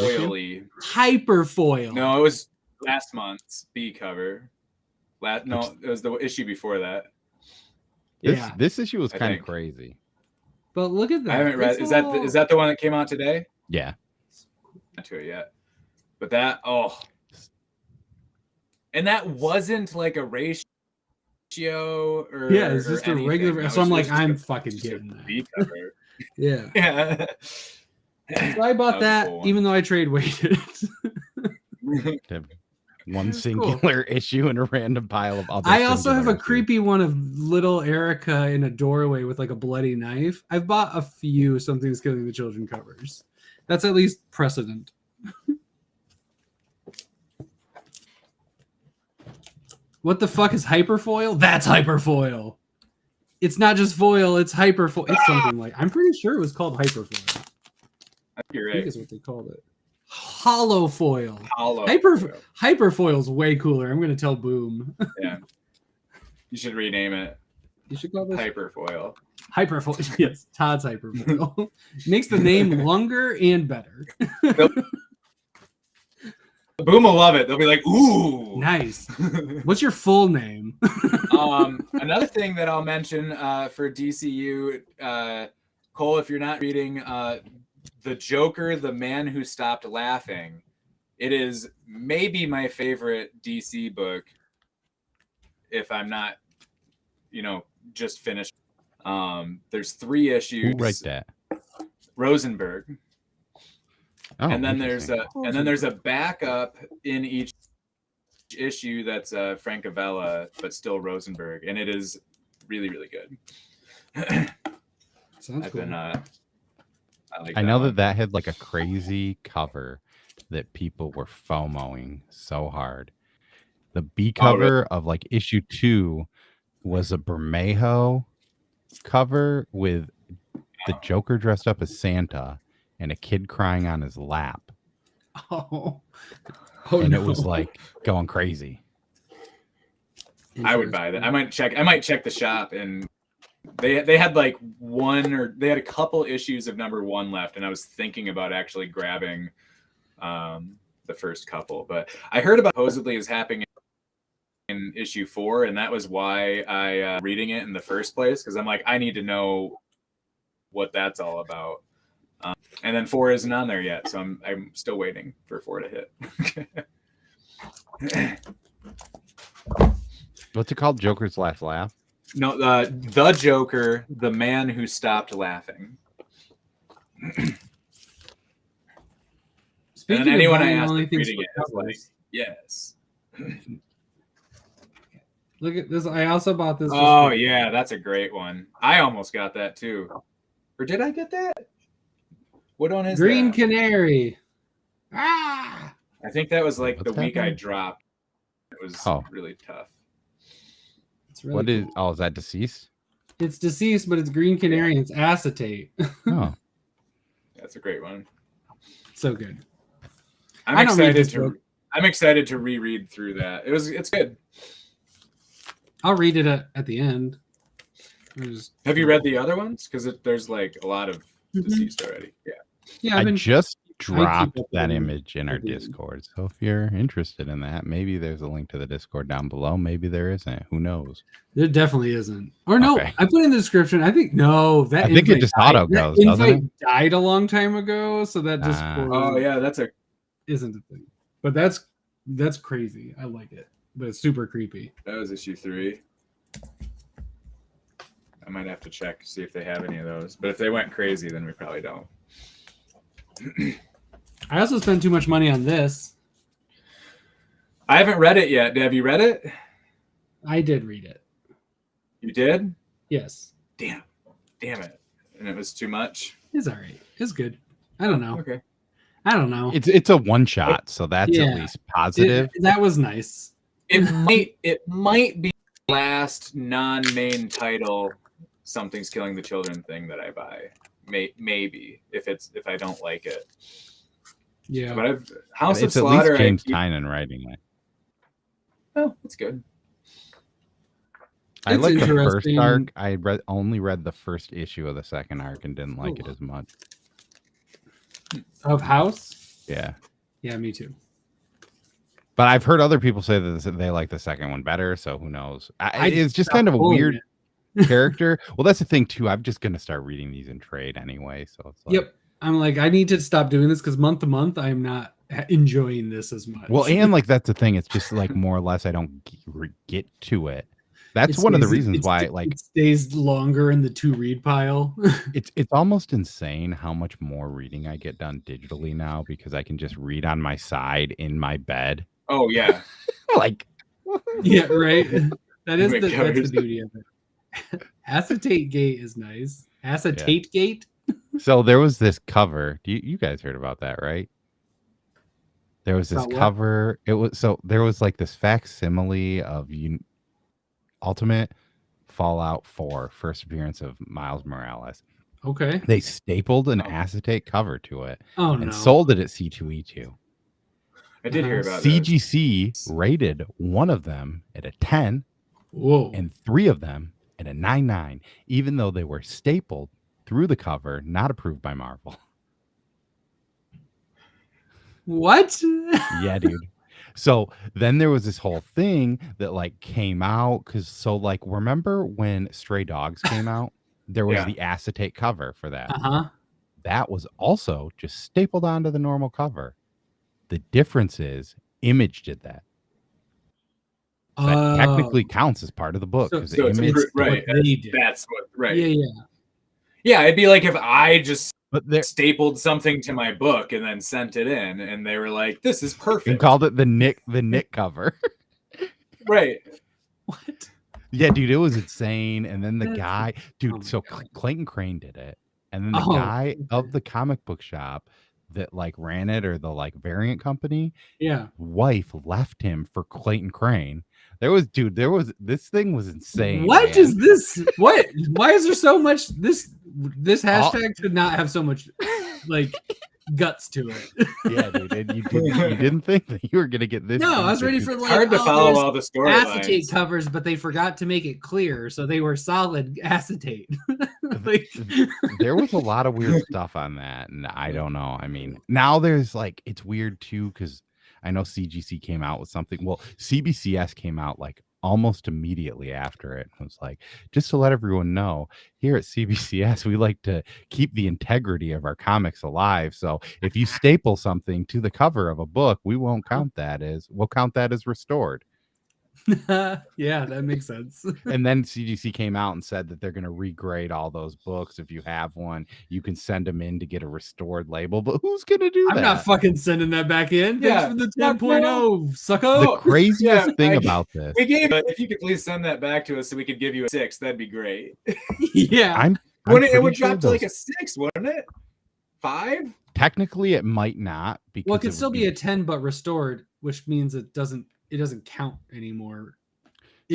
Speaker 2: hyper foil.
Speaker 1: No, it was last month's B cover. It was the issue before that.
Speaker 3: This issue was kind of crazy.
Speaker 2: But look at that.
Speaker 1: I haven't read. Is that the one that came out today?
Speaker 3: Yeah.
Speaker 1: Not to it yet. But that and that wasn't like a ratio or
Speaker 2: it's just a regular. So I'm like, I'm fucking getting that.
Speaker 1: B cover.
Speaker 2: Yeah. So I bought that cool even though I trade weighted.
Speaker 3: One singular issue in a random pile of other.
Speaker 2: I also have a creepy one of little Erica in a doorway with like a bloody knife. I've bought a few Something's Killing the Children covers. That's at least precedent. What the fuck is hyperfoil? That's hyperfoil. It's not just foil, it's hyperfoil. It's something like, I'm pretty sure it was called hyperfoil.
Speaker 1: You're right.
Speaker 2: I think is what they called it. Hollow foil.
Speaker 1: Hyperfoil
Speaker 2: is way cooler. I'm gonna tell Boom.
Speaker 1: Yeah. You should rename it.
Speaker 2: You should call this
Speaker 1: Hyperfoil.
Speaker 2: Hyperfoil. Yes, Todd's Hyperfoil. Makes the name longer and better.
Speaker 1: Boom will love it. They'll be like, ooh.
Speaker 2: Nice. What's your full name?
Speaker 1: Another thing that I'll mention for DCU, Cole, if you're not reading The Joker, The Man Who Stopped Laughing, it is maybe my favorite DC book if I'm not, just finished. There's 3 issues.
Speaker 3: Who wrote that?
Speaker 1: Rosenberg.
Speaker 3: Oh,
Speaker 1: and then there's a backup in each issue that's Frank Avella, but still Rosenberg, and it is really, really good.
Speaker 2: Sounds cool.
Speaker 3: I know that had like a crazy cover that people were FOMOing so hard. The B cover of like issue 2 was a Bermejo cover with the Joker dressed up as Santa and a kid crying on his lap. And it was like going crazy.
Speaker 1: I would buy that. I might check the shop, and they had like they had a couple issues of number 1 left, and I was thinking about actually grabbing the first couple, but I heard about supposedly is happening in issue 4, and that was why I reading it in the first place, because I'm like, I need to know what that's all about. And then 4 isn't on there yet, so I'm still waiting for 4 to hit.
Speaker 3: What's it called? Joker's Last Laugh?
Speaker 1: No, the Joker, the man who stopped laughing.
Speaker 2: Speaking
Speaker 1: and anyone
Speaker 2: of
Speaker 1: I asked
Speaker 2: only things
Speaker 1: reading it is like, yes.
Speaker 2: Look at this. I also bought this.
Speaker 1: Oh yeah, that's a great one. I almost got that too. Or did I get that? What one is
Speaker 2: Green
Speaker 1: that?
Speaker 2: Canary. Ah!
Speaker 1: I think that was like
Speaker 3: What's
Speaker 1: the week I
Speaker 3: happening?
Speaker 1: dropped. It was really tough.
Speaker 2: It's really
Speaker 3: What is?
Speaker 2: cool.
Speaker 3: Oh, is that Deceased?
Speaker 2: It's Deceased, but it's Green Canary and it's acetate.
Speaker 3: Oh,
Speaker 1: That's a great one.
Speaker 2: So good.
Speaker 1: I'm
Speaker 2: I don't read
Speaker 1: excited
Speaker 2: this
Speaker 1: to.
Speaker 2: book.
Speaker 1: I'm excited to reread through that. It's good.
Speaker 2: I'll read it at the end.
Speaker 1: Have you read the other ones? Because there's like a lot of Deceased already. Yeah.
Speaker 2: Yeah,
Speaker 3: I just
Speaker 2: I
Speaker 3: dropped
Speaker 2: keep up
Speaker 3: that
Speaker 2: with
Speaker 3: image in our
Speaker 2: at the end.
Speaker 3: Discord. So if you're interested in that, maybe there's a link to the Discord down below. Maybe there isn't. Who knows?
Speaker 2: There definitely isn't. Or no,
Speaker 3: Okay.
Speaker 2: I put in the description. I think no, that
Speaker 3: I think it
Speaker 2: invite
Speaker 3: just
Speaker 2: died.
Speaker 3: auto
Speaker 2: That
Speaker 3: goes, doesn't
Speaker 2: invite
Speaker 3: it?
Speaker 2: died a long time ago, so that just
Speaker 1: Oh yeah, that's a.
Speaker 2: isn't a thing. But that's crazy. I like it, but it's super creepy.
Speaker 1: That was issue 3. I might have to check to see if they have any of those. But if they went crazy, then we probably don't.
Speaker 2: I also spent too much money on this.
Speaker 1: I haven't read it yet. Have you read it?
Speaker 2: I did read it.
Speaker 1: You did?
Speaker 2: Yes,
Speaker 1: Damn it. And it was too much?
Speaker 2: it's all right. It's good. I don't know.
Speaker 1: Okay.
Speaker 2: I don't know.
Speaker 3: It's a one shot, so that's
Speaker 2: Yeah.
Speaker 3: at least positive.
Speaker 2: That was nice.
Speaker 1: It might be the last non-main title Something's Killing the Children thing that I buy. Maybe if I don't like it.
Speaker 2: Yeah.
Speaker 1: But House of
Speaker 3: It's at
Speaker 1: Slaughter.
Speaker 3: least James Tynan writing it.
Speaker 1: Oh, that's good.
Speaker 3: I
Speaker 2: It's
Speaker 3: like the first
Speaker 2: interesting.
Speaker 3: arc. I only read the first issue of the second arc and didn't like it as much.
Speaker 2: Of House?
Speaker 3: Yeah.
Speaker 2: Yeah, me too.
Speaker 3: But I've heard other people say that they like the second one better, so who knows?
Speaker 2: I
Speaker 3: It's just
Speaker 2: stopped
Speaker 3: kind of a
Speaker 2: pulling
Speaker 3: weird
Speaker 2: it.
Speaker 3: character. Well, that's the thing too. I'm just gonna start reading these in trade anyway. So it's like,
Speaker 2: Yep. I'm like, I need to stop doing this because month to month, I'm not enjoying this as much.
Speaker 3: well, and like that's the thing. It's just like more or less I don't get to it. That's one of the reasons why like
Speaker 2: it stays longer in the to read pile.
Speaker 3: it's almost insane how much more reading I get done digitally now because I can just read on my side in my bed.
Speaker 1: Oh yeah.
Speaker 3: Like
Speaker 2: Yeah, right. That is
Speaker 1: My
Speaker 2: that's
Speaker 1: gosh.
Speaker 2: the beauty of it. Acetate gate is nice. Acetate gate.
Speaker 3: so there was this cover. You guys heard about that, right? There was this
Speaker 2: About what?
Speaker 3: cover. It was so there was like this facsimile of Ultimate Fallout 4 first appearance of Miles Morales.
Speaker 2: Okay.
Speaker 3: They stapled an
Speaker 1: Oh.
Speaker 3: acetate cover to it
Speaker 2: Oh
Speaker 3: and
Speaker 2: no.
Speaker 3: sold it at C2E2.
Speaker 1: I did hear about that.
Speaker 3: CGC rated one of them at a 10
Speaker 2: Whoa.
Speaker 3: and 3 of them at a 9.9, even though they were stapled through the cover, not approved by Marvel.
Speaker 2: What?
Speaker 3: Yeah, dude. So then there was this whole thing that like came out because so like remember when Stray Dogs came out? There was
Speaker 1: Yeah.
Speaker 3: the acetate cover for that.
Speaker 2: Uh-huh.
Speaker 3: That was also just stapled onto the normal cover. The difference is Image did that. That technically counts as part of the book
Speaker 2: So-
Speaker 3: because
Speaker 1: So it's
Speaker 3: Image.
Speaker 1: right.
Speaker 2: what they did.
Speaker 1: That's what right.
Speaker 2: Yeah.
Speaker 1: Yeah, it'd be like if I just
Speaker 3: But there
Speaker 1: stapled something to my book and then sent it in, and they were like, "This is
Speaker 3: and
Speaker 1: perfect."
Speaker 3: called it the Nick cover.
Speaker 1: Right.
Speaker 2: What?
Speaker 3: Yeah, dude, it was insane. And then the
Speaker 2: That's-
Speaker 3: guy,
Speaker 2: oh
Speaker 3: dude,
Speaker 2: my
Speaker 3: so
Speaker 2: God.
Speaker 3: Clayton Crane did it. And then the
Speaker 2: Oh,
Speaker 3: guy of
Speaker 2: okay.
Speaker 3: the comic book shop that like ran it or the like variant company,
Speaker 2: Yeah.
Speaker 3: wife left him for Clayton Crane. This thing was insane.
Speaker 2: What
Speaker 3: man.
Speaker 2: is this? What? Why is there so much? This hashtag should not have so much like guts to it.
Speaker 3: Yeah, dude, and you didn't think that you were gonna get this.
Speaker 2: No, I was
Speaker 3: deep
Speaker 2: ready
Speaker 3: into-
Speaker 2: for like
Speaker 1: Hard to follow
Speaker 2: there's
Speaker 1: all the
Speaker 2: acetate
Speaker 1: storylines.
Speaker 2: covers, but they forgot to make it clear, so they were solid acetate. Like,
Speaker 3: there was a lot of weird stuff on that, and I don't know. I mean, now there's like it's weird too because I know CGC came out with something. Well, CBCS came out like almost immediately after it and was like, just to let everyone know, here at CBCS, we like to keep the integrity of our comics alive. So if you staple something to the cover of a book, we'll count that as restored.
Speaker 2: Yeah, that makes sense.
Speaker 3: And then CGC came out and said that they're going to regrade all those books. If you have one, you can send them in to get a restored label. But who's going to do that?
Speaker 2: I'm not fucking sending that back in.
Speaker 1: Yeah.
Speaker 2: Thanks for the 10.0, sucko.
Speaker 3: The craziest thing about this.
Speaker 1: We gave it. If you could please send that back to us so we could give you a 6, that'd be great.
Speaker 2: Yeah.
Speaker 1: It would drop to like a 6, wouldn't it? 5?
Speaker 3: Technically, it might not. Because
Speaker 2: Well, it could still be a 10, but restored, which means it doesn't count anymore.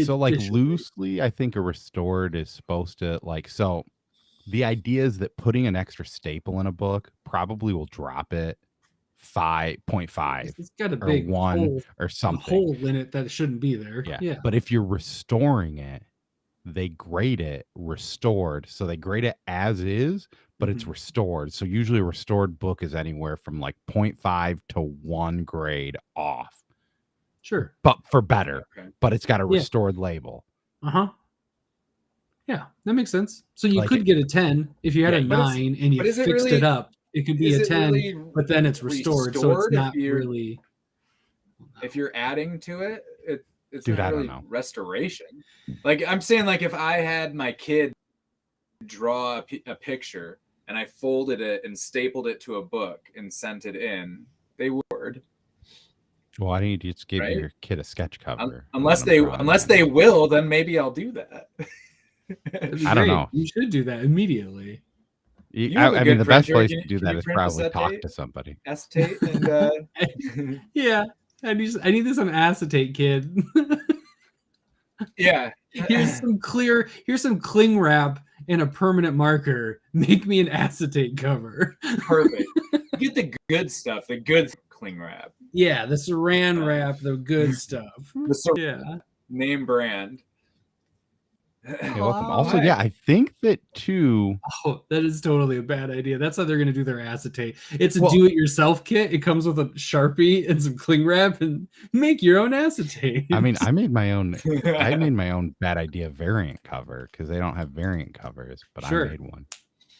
Speaker 3: So like loosely, I think a restored is supposed to so the idea is that putting an extra staple in a book probably will drop it 5.5
Speaker 2: it's got a
Speaker 3: or
Speaker 2: big
Speaker 3: 1
Speaker 2: hole,
Speaker 3: or something.
Speaker 2: a hole in it that shouldn't be there. Yeah.
Speaker 3: But if you're restoring it, they grade it restored. So they grade it as is, but it's restored. So usually a restored book is anywhere from like 0.5 to 1 grade off.
Speaker 2: Sure.
Speaker 3: But for better.
Speaker 1: Okay.
Speaker 3: But it's got a restored label.
Speaker 2: Uh-huh. Yeah, that makes sense. So you could get a 10 if you had a 9 and you fixed it up. It could be a 10, really, but then it's restored, so it's not really.
Speaker 1: If you're adding to it, it's
Speaker 3: Dude,
Speaker 1: not
Speaker 3: I
Speaker 1: really
Speaker 3: don't know.
Speaker 1: Restoration. Like I'm saying, like if I had my kid draw a picture and I folded it and stapled it to a book and sent it in, they would.
Speaker 3: Well, why don't you just give your kid a sketch cover?
Speaker 1: Unless they will, then maybe I'll do that.
Speaker 3: I don't know.
Speaker 2: You should do that immediately.
Speaker 3: I mean, the best place to do that is probably talk to somebody.
Speaker 1: Acetate and
Speaker 2: yeah, I need this on acetate, kid.
Speaker 1: Yeah.
Speaker 2: Here's some cling wrap and a permanent marker. Make me an acetate cover.
Speaker 1: Perfect. Get the good stuff, the good cling wrap.
Speaker 2: Yeah, the saran wrap, the good stuff.
Speaker 1: Name brand.
Speaker 3: You're welcome. Also, yeah, I think that too.
Speaker 2: Oh, that is totally a bad idea. That's how they're going to do their acetate. It's a do-it-yourself kit. It comes with a Sharpie and some cling wrap, and make your own acetate.
Speaker 3: I mean, I made my own. I made my own bad idea variant cover because they don't have variant covers, but I made one.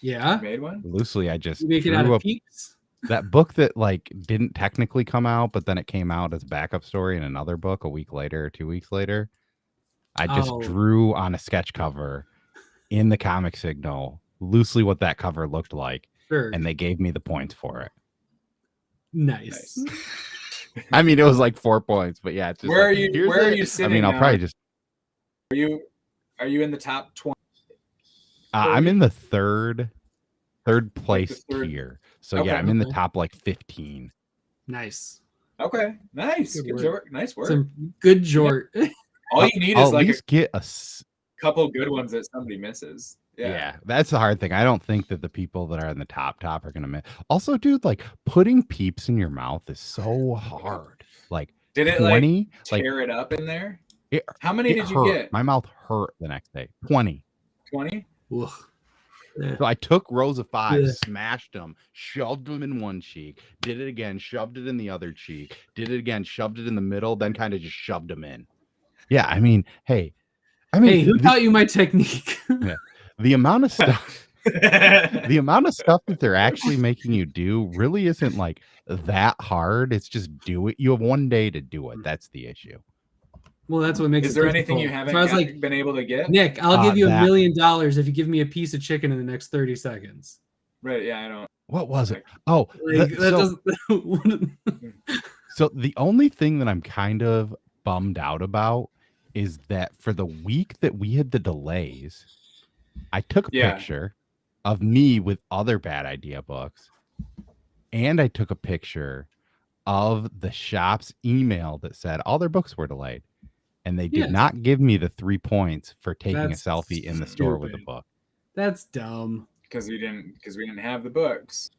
Speaker 2: Yeah,
Speaker 1: you made one
Speaker 3: loosely. I just
Speaker 2: make it out of peeps.
Speaker 3: That book that like didn't technically come out, but then it came out as a backup story in another book a week later or 2 weeks later. I just drew on a sketch cover in the Comic Signal loosely what that cover looked like.
Speaker 2: Sure.
Speaker 3: And they gave me the points for it.
Speaker 2: Nice.
Speaker 3: I mean, it was like 4 points, but yeah. It's just
Speaker 1: where are you sitting?
Speaker 3: I mean, I'll probably just.
Speaker 1: Are you in the top 20?
Speaker 3: I'm in the third place tier. So yeah, I'm in the top like 15.
Speaker 2: Nice.
Speaker 1: Okay. Nice. Good work. Nice work.
Speaker 2: Some good jort.
Speaker 1: All you need is like
Speaker 3: get a
Speaker 1: couple good ones that somebody misses.
Speaker 3: Yeah, that's the hard thing. I don't think that the people that are in the top are gonna miss. Also, dude, like putting peeps in your mouth is so hard. Like,
Speaker 1: did it 20, like tear it up in there? How many did you get?
Speaker 3: My mouth hurt the next day. 20.
Speaker 1: 20.
Speaker 3: So I took rows of 5, smashed them, shoved them in one cheek, did it again, shoved it in the other cheek, did it again, shoved it in the middle, then kind of just shoved them in. Yeah, I mean, hey,
Speaker 2: who taught you my technique?
Speaker 3: Yeah, the amount of stuff, that they're actually making you do really isn't like that hard. It's just do it. You have one day to do it. That's the issue.
Speaker 2: Well, that's what makes it.
Speaker 1: Is there anything you haven't been able to get?
Speaker 2: Nick, I'll give you $1 million if you give me a piece of chicken in the next 30 seconds.
Speaker 1: Right? Yeah, I don't.
Speaker 3: What was it? Oh, so the only thing that I'm kind of bummed out about is that for the week that we had the delays, I took a picture of me with other bad idea books, and I took a picture of the shop's email that said all their books were delayed, and they did not give me the 3 points for taking a selfie in the store with the book.
Speaker 2: That's dumb.
Speaker 1: Because we didn't have the books.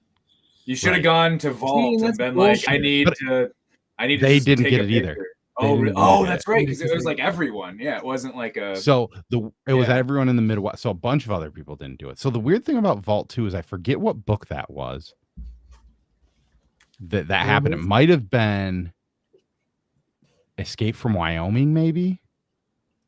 Speaker 1: You should have gone to Vault and been
Speaker 2: bullshit.
Speaker 1: Like, I need to.
Speaker 3: They didn't get it either.
Speaker 1: Oh, that's right. Because it was like everyone. Yeah, it wasn't like a.
Speaker 3: So it was everyone in the Midwest. So a bunch of other people didn't do it. So the weird thing about Vault 2 is I forget what book that was. That happened. It might have been Escape from Wyoming, maybe.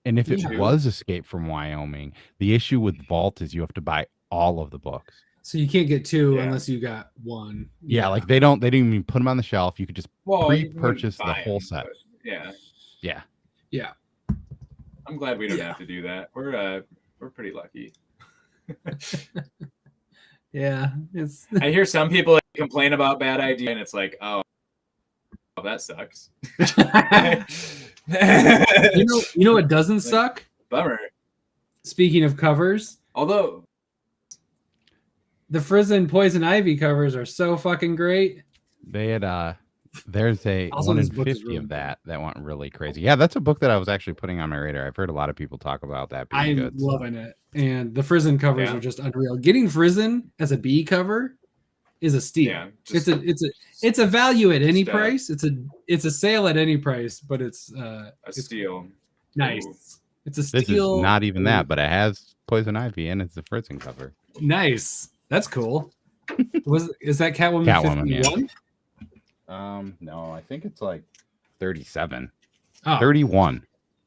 Speaker 3: And if it was Escape from Wyoming, the issue with Vault is you have to buy all of the books.
Speaker 2: So you can't get two unless you got one.
Speaker 3: Yeah, like they didn't even put them on the shelf. You could just pre-purchase the whole set.
Speaker 1: Yeah. I'm glad we don't have to do that. We're pretty lucky.
Speaker 2: Yeah,
Speaker 1: I hear some people complain about bad idea, and it's like, oh, that sucks.
Speaker 2: you know what doesn't suck?
Speaker 1: Bummer.
Speaker 2: Speaking of covers,
Speaker 1: although
Speaker 2: the Frizzen Poison Ivy covers are so fucking great.
Speaker 3: They had there's a 1 in 50 of that went really crazy. Yeah, that's a book that I was actually putting on my radar. I've heard a lot of people talk about that being good.
Speaker 2: I'm loving it. And the Frizzen covers are just unreal. Getting Frizzen as a B cover is a steal. Yeah, it's a value at any price. It's a sale at any price, but it's a
Speaker 1: steal.
Speaker 2: Nice.
Speaker 1: Ooh.
Speaker 2: It's a steal.
Speaker 3: This is not even that, but it has Poison Ivy and it's the Frizzen cover.
Speaker 2: Nice. That's cool. Is that Catwoman 51?
Speaker 3: Yeah. No, I think it's like 37.
Speaker 2: Oh,
Speaker 3: 31.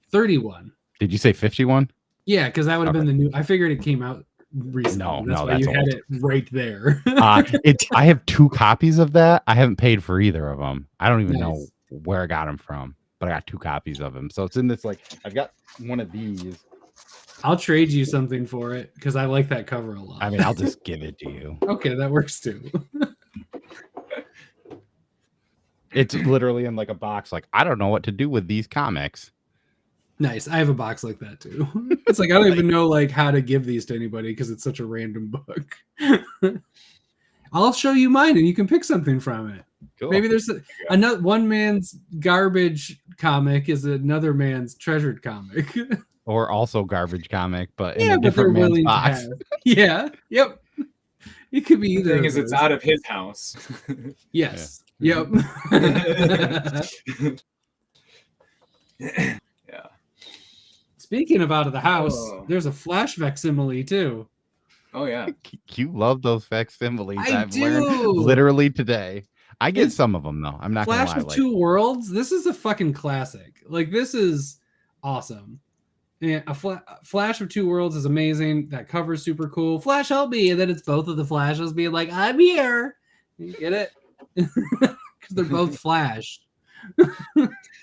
Speaker 2: 31.
Speaker 3: Did you say 51?
Speaker 2: Yeah, because that would have been the new. I figured it came out recently.
Speaker 3: No,
Speaker 2: that's you had it right there.
Speaker 3: I have 2 copies of that. I haven't paid for either of them. I don't even know where I got them from, but I got 2 copies of them. So it's in this I've got one of these.
Speaker 2: I'll trade you something for it because I like that cover a lot.
Speaker 3: I mean, I'll just give it to you.
Speaker 2: Okay, that works too.
Speaker 3: It's literally in a box. I don't know what to do with these comics.
Speaker 2: Nice. I have a box like that too. It's I don't even know how to give these to anybody because it's such a random book. I'll show you mine and you can pick something from it. Cool. Maybe there's another one man's garbage comic is another man's treasured comic.
Speaker 3: Or also garbage comic, but in a different man's box.
Speaker 2: Yeah. Yep. It could be either.
Speaker 1: The thing is, it's out of his house.
Speaker 2: Yes. Yeah.
Speaker 1: Yep.
Speaker 2: Speaking of out of the house, there's a Flash facsimile too.
Speaker 1: Oh yeah.
Speaker 3: You love those facsimiles.
Speaker 2: I've
Speaker 3: learned literally today. I get some of them though. I'm not
Speaker 2: Flash
Speaker 3: gonna lie.
Speaker 2: of Two Worlds. This is a fucking classic. This is awesome. And a Flash of Two Worlds is amazing. That cover's super cool. Flash, help me, and then it's both of the Flashes being like, "I'm here." You get it? Because they're both Flash.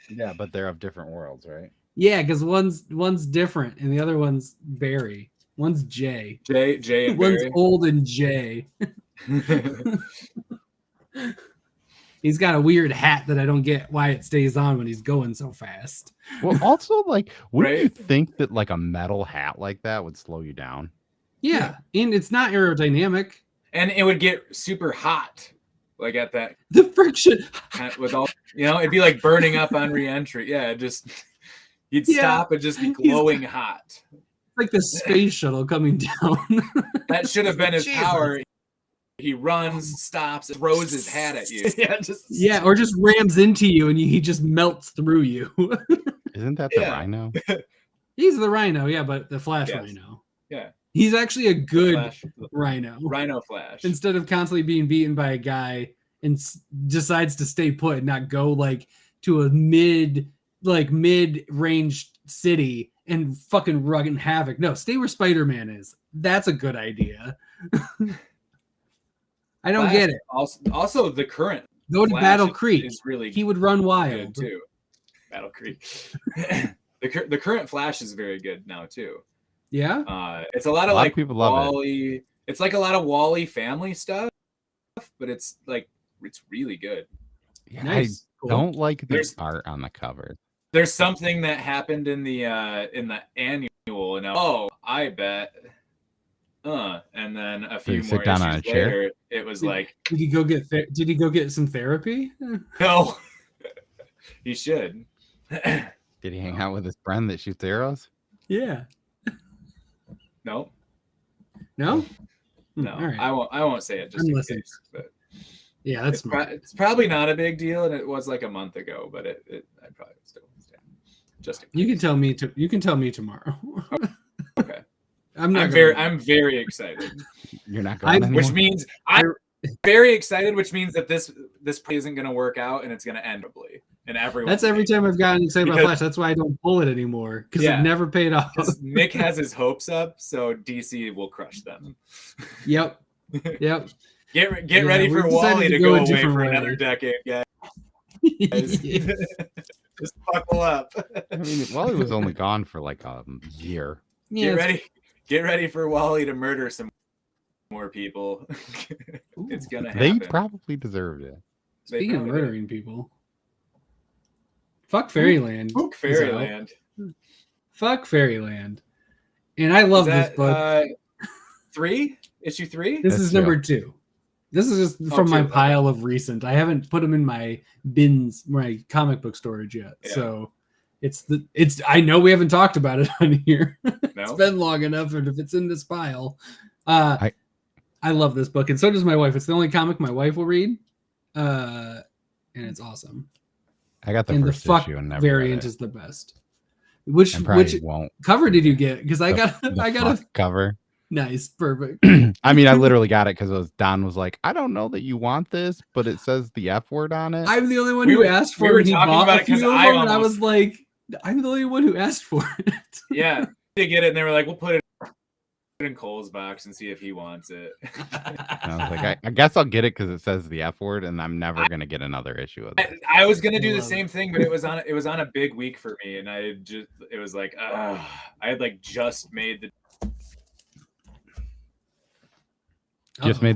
Speaker 3: Yeah, but they're of different worlds, right?
Speaker 2: Yeah, because one's different and the other one's Barry. One's Jay.
Speaker 1: Jay and
Speaker 2: one's
Speaker 1: Barry.
Speaker 2: Old and Jay. He's got a weird hat that I don't get why it stays on when he's going so fast.
Speaker 3: Well, also, wouldn't you think that a metal hat like that would slow you down?
Speaker 2: Yeah, and it's not aerodynamic.
Speaker 1: And it would get super hot, at that.
Speaker 2: The friction.
Speaker 1: With all, it'd be burning up on re-entry. Yeah, you'd stop and just be glowing hot.
Speaker 2: Like the space shuttle coming down.
Speaker 1: That should have been his power. He runs, stops, and throws his hat at you.
Speaker 2: Or just rams into you and he just melts through you.
Speaker 3: Isn't that the Rhino?
Speaker 2: He's the Rhino, yeah, but the Flash Rhino.
Speaker 1: Yeah.
Speaker 2: He's actually a good Rhino.
Speaker 1: Rhino Flash.
Speaker 2: Instead of constantly being beaten by a guy and decides to stay put and not go to a mid-range city and fucking rugging havoc. No, stay where Spider-Man is. That's a good idea. I don't get it.
Speaker 1: Also, the current
Speaker 2: go to
Speaker 1: Flash
Speaker 2: Battle Creek.
Speaker 1: Is really
Speaker 2: he would run wild
Speaker 1: too. Battle Creek. the current Flash is very good now too.
Speaker 2: Yeah.
Speaker 1: It's a lot of
Speaker 3: people love
Speaker 1: Wally. It's a lot of Wally family stuff, but it's really good.
Speaker 3: Yeah, nice. I don't like the art on the cover.
Speaker 1: There's something that happened in the annual, and I bet. And then a few more issues later, it was
Speaker 2: did he go get did he go get some therapy?
Speaker 1: No, he should.
Speaker 3: Did he hang out with his friend that shoots arrows?
Speaker 2: Yeah.
Speaker 1: No.
Speaker 2: No.
Speaker 1: Right. I won't say it just in case, but
Speaker 2: yeah, that's
Speaker 1: it's probably not a big deal, and it was a month ago, but I probably still stand. Just
Speaker 2: you can tell me tomorrow.
Speaker 1: Okay.
Speaker 2: I'm
Speaker 1: very excited.
Speaker 3: You're not going anymore?
Speaker 1: Which means I'm very excited, which means that this play isn't going to work out and it's going to end probably. and everyone.
Speaker 2: That's every time I've gotten excited about Flash. That's why I don't pull it anymore because it never paid off.
Speaker 1: Nick has his hopes up, so DC will crush them.
Speaker 2: Yep.
Speaker 1: Get ready for Wally to go away for another decade, guys. Just buckle up.
Speaker 3: I mean, Wally was only gone for like a year.
Speaker 1: Get ready for Wally to murder some more people. It's gonna happen.
Speaker 3: They probably deserved it.
Speaker 2: Speaking of murdering people, fuck Fairyland.
Speaker 1: Fuck Fairyland.
Speaker 2: Fuck Fairyland. And I love this book.
Speaker 1: 3? Issue 3?
Speaker 2: This is number 2. This is just from my pile of recent. I haven't put them in my bins, my comic book storage yet. Yeah. So it's I know we haven't talked about it on here. No? It's been long enough, and if it's in this pile. I love this book, and so does my wife. It's the only comic my wife will read. And it's awesome.
Speaker 3: I got the first issue and never
Speaker 2: variant is the best. Which cover did you get? Because I got a
Speaker 3: cover.
Speaker 2: Nice, perfect.
Speaker 3: I mean, I literally got it because Don was like, "I don't know that you want this, but it says the F word on it."
Speaker 2: I'm the only one who asked for it. He bought a few of them, and I was like, "I'm the only one who asked for it."
Speaker 1: Yeah, they get it, and they were like, "We'll put it in Cole's box and see if he wants it."
Speaker 3: I was like, I guess I'll get it because it says the F word, and I'm never gonna get another issue of it.
Speaker 1: I was gonna do the same thing, but it was on a big week for me, and it was like, I had like just made the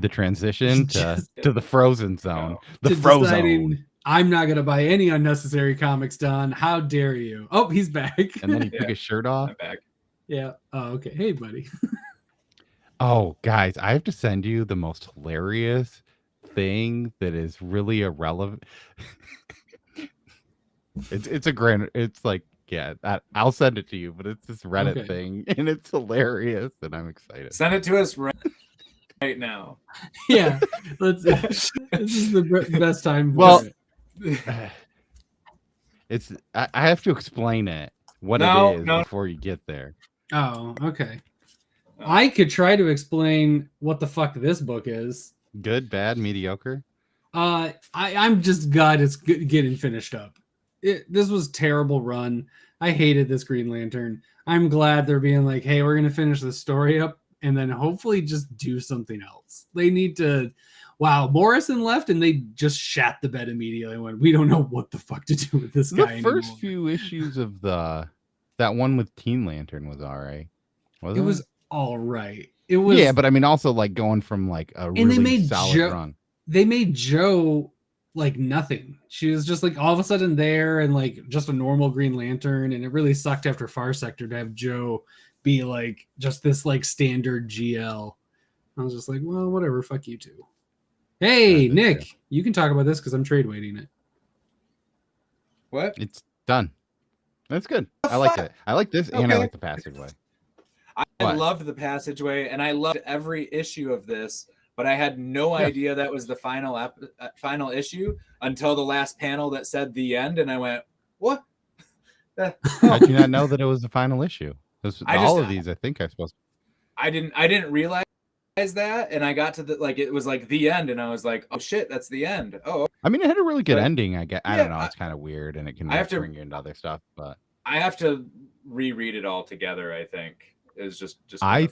Speaker 3: transition to the frozen zone. The frozen.
Speaker 2: I'm not gonna buy any unnecessary comics, Don. How dare you? Oh, he's back.
Speaker 3: And then he took his shirt off.
Speaker 1: I'm back.
Speaker 2: Yeah. Oh, okay. Hey, buddy.
Speaker 3: Oh, guys, I have to send you the most hilarious thing that is really irrelevant. It's like, yeah, I'll send it to you, but it's this Reddit thing, and it's hilarious, and I'm excited.
Speaker 1: Send it to us right now.
Speaker 2: Yeah, this is the best time.
Speaker 3: Well, I have to explain it what it is before you get there.
Speaker 2: Oh, okay. I could try to explain what the fuck this book is.
Speaker 3: Good, bad, mediocre.
Speaker 2: I'm just glad it's getting finished up. This was a terrible run. I hated this Green Lantern. I'm glad they're being like, hey, we're gonna finish this story up and then hopefully just do something else. They need to. Wow, Morrison left and they just shat the bed immediately and went, we don't know what the fuck to do with this guy.
Speaker 3: The first few issues of that one with Teen Lantern was all right.
Speaker 2: It was all right. It was,
Speaker 3: yeah, but I mean, also like going from like a really solid run.
Speaker 2: They made Jo like nothing. She was just like all of a sudden there and like just a normal Green Lantern, and it really sucked after Far Sector to have Jo be like just this like standard GL. I was just like, well, whatever, fuck you too. Hey, Nick, you can talk about this because I'm trade waiting it.
Speaker 1: What?
Speaker 3: It's done. That's good. I like it. I like this, and I like the passageway.
Speaker 1: I loved the passageway, and I loved every issue of this, but I had no idea that was the final issue until the last panel that said the end, and I went, what?
Speaker 3: How did you not know that it was the final issue? All of these, I think I'm supposed to.
Speaker 1: I didn't realize that, and I got to it was like the end, and I was like, oh shit, that's the end. Oh,
Speaker 3: I mean, it had a really good ending. I don't know, it's kind of weird, and it can bring you into other stuff, but
Speaker 1: I have to reread it all together. I think is just
Speaker 3: I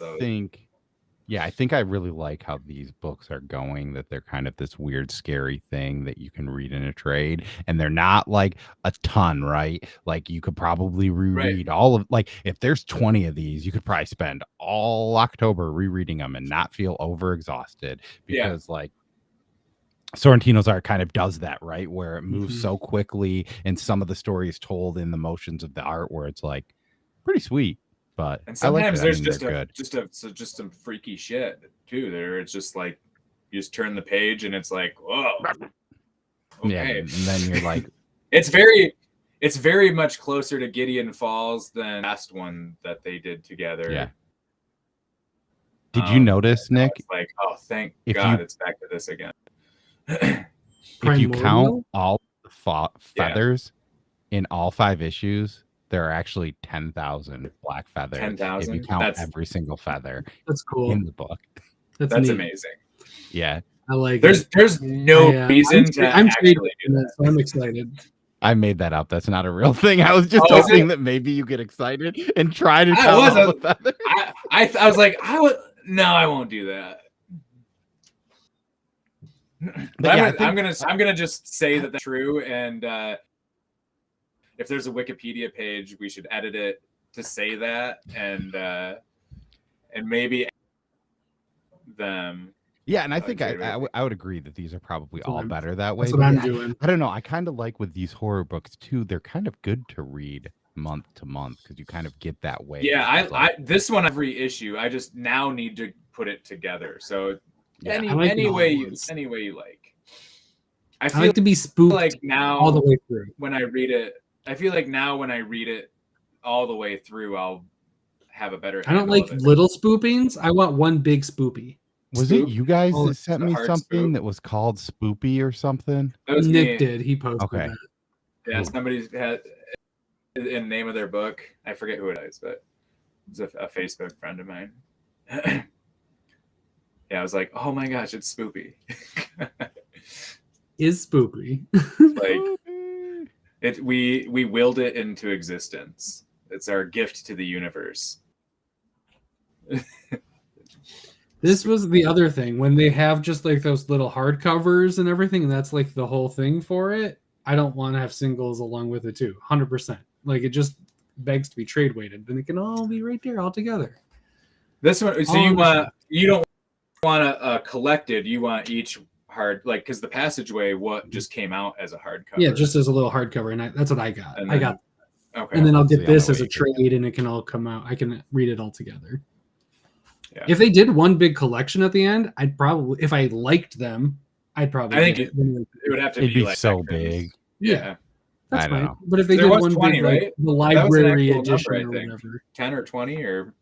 Speaker 3: think I really like how these books are going, that they're kind of this weird, scary thing that you can read in a trade, and they're not like a ton, right? Like you could probably reread all of, like if there's 20 of these, you could probably spend all October rereading them and not feel overexhausted, because like Sorrentino's art kind of does that, right? Where it moves so quickly, and some of the story is told in the motions of the art where it's like pretty sweet. But
Speaker 1: and sometimes there's just some freaky shit too. There, it's just like you just turn the page and it's like, whoa, okay.
Speaker 3: Yeah, and then you're like,
Speaker 1: it's very much closer to Gideon Falls than the last one that they did together.
Speaker 3: Yeah. Did you notice, Nick?
Speaker 1: It's like, oh, thank God, it's back to this again.
Speaker 3: If you count all the feathers in all 5 issues, there are actually 10,000 black feathers.
Speaker 1: 10,000.
Speaker 3: If you count every single feather.
Speaker 2: That's cool
Speaker 3: in the book.
Speaker 1: That's amazing.
Speaker 3: Yeah,
Speaker 2: I like.
Speaker 1: There's no reason to.
Speaker 2: I'm trading it, so I'm excited.
Speaker 3: I made that up. That's not a real thing. I was just hoping that maybe you get excited and try to tell all the feathers.
Speaker 1: I was like, I won't do that. But yeah, I'm gonna just say that that's true, and if there's a Wikipedia page, we should edit it to say that, and maybe them.
Speaker 3: Yeah, and I think I would agree that these are probably all better that way.
Speaker 2: That's what I'm doing.
Speaker 3: I don't know. I kind of like with these horror books too. They're kind of good to read month to month because you kind of get that way.
Speaker 1: Yeah, I this one every issue. I just now need to put it together. So any way you like. I feel
Speaker 2: like to be spooked
Speaker 1: like now
Speaker 2: all the way through.
Speaker 1: When I read it, I feel like now when I read it all the way through, I'll have a better.
Speaker 2: I don't like little spoopings. I want one big spoopy.
Speaker 3: Was it you guys that sent me something that was called Spoopy or something?
Speaker 2: Nick did. He posted that.
Speaker 1: Yeah, somebody had in the name of their book. I forget who it is, but it's a Facebook friend of mine. Yeah, I was like, oh my gosh, it's Spoopy.
Speaker 2: Is Spoopy.
Speaker 1: Like we willed it into existence. It's our gift to the universe.
Speaker 2: This was the other thing when they have just like those little hardcovers and everything, and that's like the whole thing for it. I don't want to have singles along with it too, 100%. Like it just begs to be trade weighted, then it can all be right there all together.
Speaker 1: This one, so you don't want a collected. You want each hard, like because the Passageway just came out as a hardcover.
Speaker 2: Yeah, just as a little hardcover, and that's what I got.
Speaker 1: Then,
Speaker 2: I got,
Speaker 1: okay,
Speaker 2: and then I'll get this as a trade, and it can all come out. I can read it all together. Yeah. If they did one big collection at the end, I'd probably, if I liked them, I'd probably.
Speaker 1: I think it would have to
Speaker 3: be
Speaker 1: like
Speaker 3: so big.
Speaker 2: Yeah, that's fine.
Speaker 3: Know.
Speaker 2: But if they did one
Speaker 1: 20,
Speaker 2: big,
Speaker 1: right?
Speaker 2: like the library edition number, or whatever,
Speaker 1: 10 or 20, or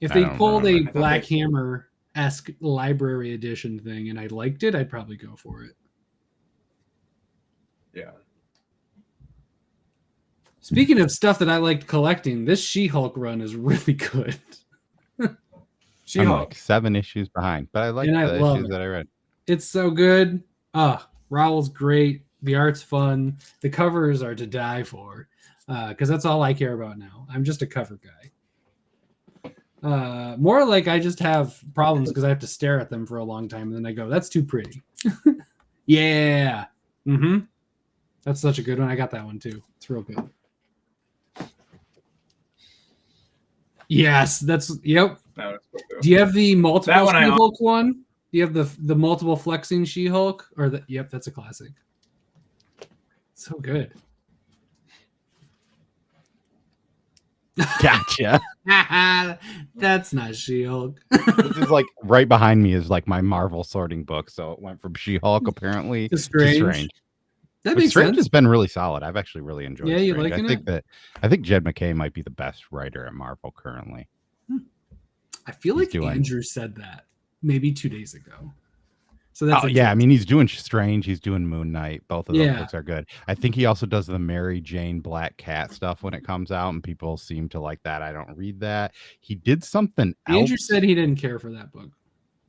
Speaker 2: if they pulled a Black Hammer-esque library edition thing and I liked it, I'd probably go for it.
Speaker 1: Yeah.
Speaker 2: Speaking of stuff that I liked collecting, this She-Hulk run is really good.
Speaker 3: I'm like 7 issues behind, but I like the issues that I read.
Speaker 2: It's so good. Raoul's great. The art's fun. The covers are to die for, because that's all I care about now. I'm just a cover guy. More like I just have problems because I have to stare at them for a long time, and then I go, "That's too pretty." Yeah. Mm-hmm. That's such a good one. I got that one too. It's real good. Yes, yep. Do you have the multiple She-Hulk one? Do you have the multiple flexing She-Hulk? Yep, that's a classic. So good.
Speaker 3: Gotcha.
Speaker 2: That's not She-Hulk.
Speaker 3: This is like right behind me is like my Marvel sorting book. So it went from She-Hulk apparently to Strange.
Speaker 2: That makes
Speaker 3: Strange
Speaker 2: sense.
Speaker 3: has been really solid. I've actually really enjoyed.
Speaker 2: Yeah,
Speaker 3: Strange.
Speaker 2: you liking it?
Speaker 3: I think Jed McKay might be the best writer at Marvel currently.
Speaker 2: I feel like Andrew said that maybe 2 days ago. So that's
Speaker 3: I mean, he's doing Strange, he's doing Moon Knight. Both of those books are good. I think he also does the Mary Jane Black Cat stuff when it comes out, and people seem to like that. I don't read that. He did something else.
Speaker 2: Andrew said he didn't care for that book.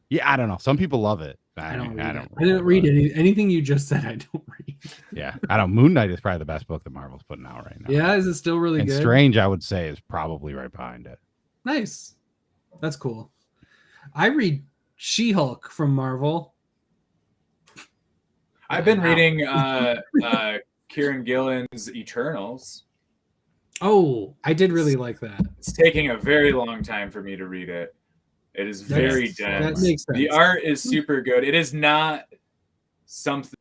Speaker 3: Yeah, I don't know. Some people love it. I
Speaker 2: didn't read anything you just said. I don't read.
Speaker 3: Yeah, I don't. Moon Knight is probably the best book that Marvel's putting out right now.
Speaker 2: Yeah, is it still really good?
Speaker 3: Strange, I would say, is probably right behind it.
Speaker 2: Nice. That's cool. I read She-Hulk from Marvel.
Speaker 1: I've been reading Kieran Gillen's Eternals.
Speaker 2: Oh, I did really like that.
Speaker 1: It's taking a very long time for me to read it. It is very dense.
Speaker 2: That makes sense.
Speaker 1: The art is super good. It is not something.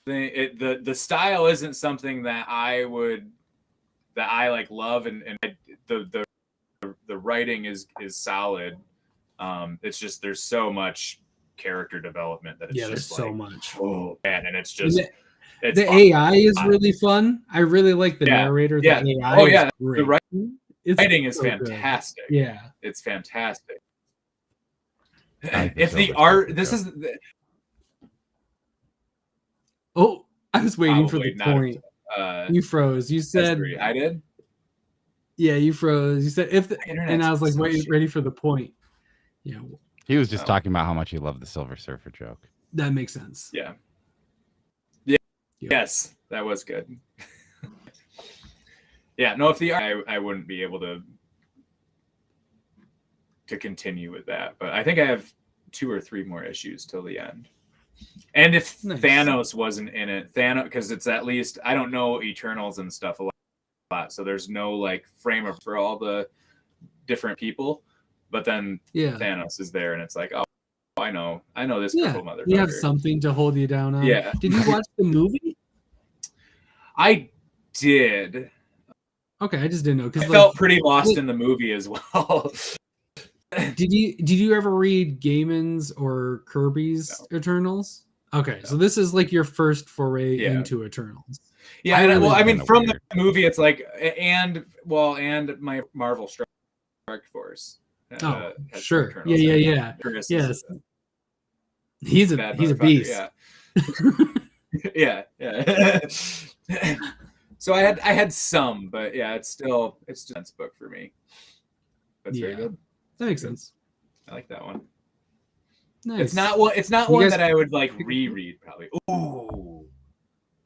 Speaker 1: The style isn't something that I like love, and the writing is solid. It's just there's so much character development that it's just
Speaker 2: there's so much.
Speaker 1: Oh man, and it's just
Speaker 2: the AI is really fun. I really like the narrator.
Speaker 1: Yeah.
Speaker 2: The AI
Speaker 1: the writing is fantastic.
Speaker 2: Good. Yeah,
Speaker 1: it's fantastic. If the art, this is.
Speaker 2: Oh, I was waiting for the point. You froze. You said
Speaker 1: I did.
Speaker 2: Yeah, you froze. You said and I was like, ready for the point. Yeah.
Speaker 3: He was just talking about how much he loved the Silver Surfer joke.
Speaker 2: That makes sense.
Speaker 1: Yeah. Yes, that was good. Yeah, no, if the I wouldn't be able to continue with that, but I think I have 2 or 3 more issues till the end. And if Thanos wasn't in it, because it's at least, I don't know Eternals and stuff a lot, so there's no like frame for all the different people, but then Thanos is there, and it's like, oh, I know this purple motherfucker.
Speaker 2: You have something to hold you down on.
Speaker 1: Yeah.
Speaker 2: Did you watch the movie?
Speaker 1: I did.
Speaker 2: Okay, I just didn't know because
Speaker 1: I felt pretty lost in the movie as well.
Speaker 2: Did you ever read Gaiman's or Kirby's Eternals? Okay, so this is like your first foray into Eternals.
Speaker 1: Yeah, I mean, from the movie, it's like, and my Marvel Strike Force.
Speaker 2: Sure. Yeah. Yes. He's a beast.
Speaker 1: Yeah. Yeah. So I had some, but yeah, it's a dense book for me. That's very good.
Speaker 2: That makes sense.
Speaker 1: I like that one.
Speaker 2: Nice.
Speaker 1: It's not one that I would like reread probably. Ooh.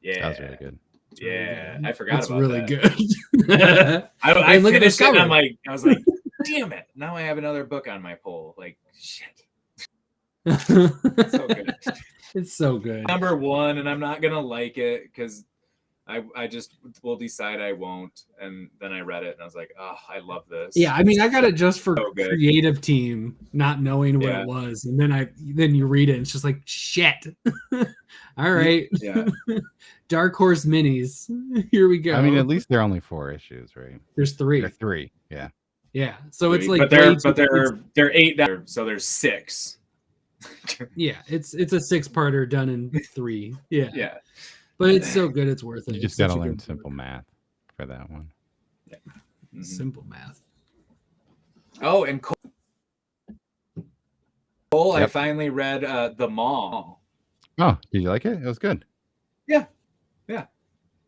Speaker 1: Yeah.
Speaker 3: That was really good.
Speaker 1: Yeah. I forgot
Speaker 2: about
Speaker 1: that.
Speaker 2: It's really good.
Speaker 1: I finished it and I was like, damn it. Now I have another book on my pole. Like, shit. It's so good.
Speaker 2: It's so good.
Speaker 1: Number 1, and I'm not gonna like it because I just will decide I won't, and then I read it and I was like, oh, I love this.
Speaker 2: Yeah, I mean, I got it just for creative team, not knowing what it was, and then you read it and it's just like, shit. All right.
Speaker 1: Yeah.
Speaker 2: Dark Horse minis. Here we go.
Speaker 3: I mean, at least they're only 4 issues, right?
Speaker 2: There's 3.
Speaker 3: There are 3. Yeah.
Speaker 2: Yeah. So it's like,
Speaker 1: but they're 8. So there's 6.
Speaker 2: Yeah, it's a 6-parter done in 3. Yeah.
Speaker 1: Yeah.
Speaker 2: But it's so good, it's worth it.
Speaker 3: You just got to learn simple math for that one.
Speaker 1: Yeah. Mm-hmm.
Speaker 2: Simple math.
Speaker 1: Oh, and Cole, I finally read The Mall.
Speaker 3: Oh, did you like it? It was good.
Speaker 1: Yeah.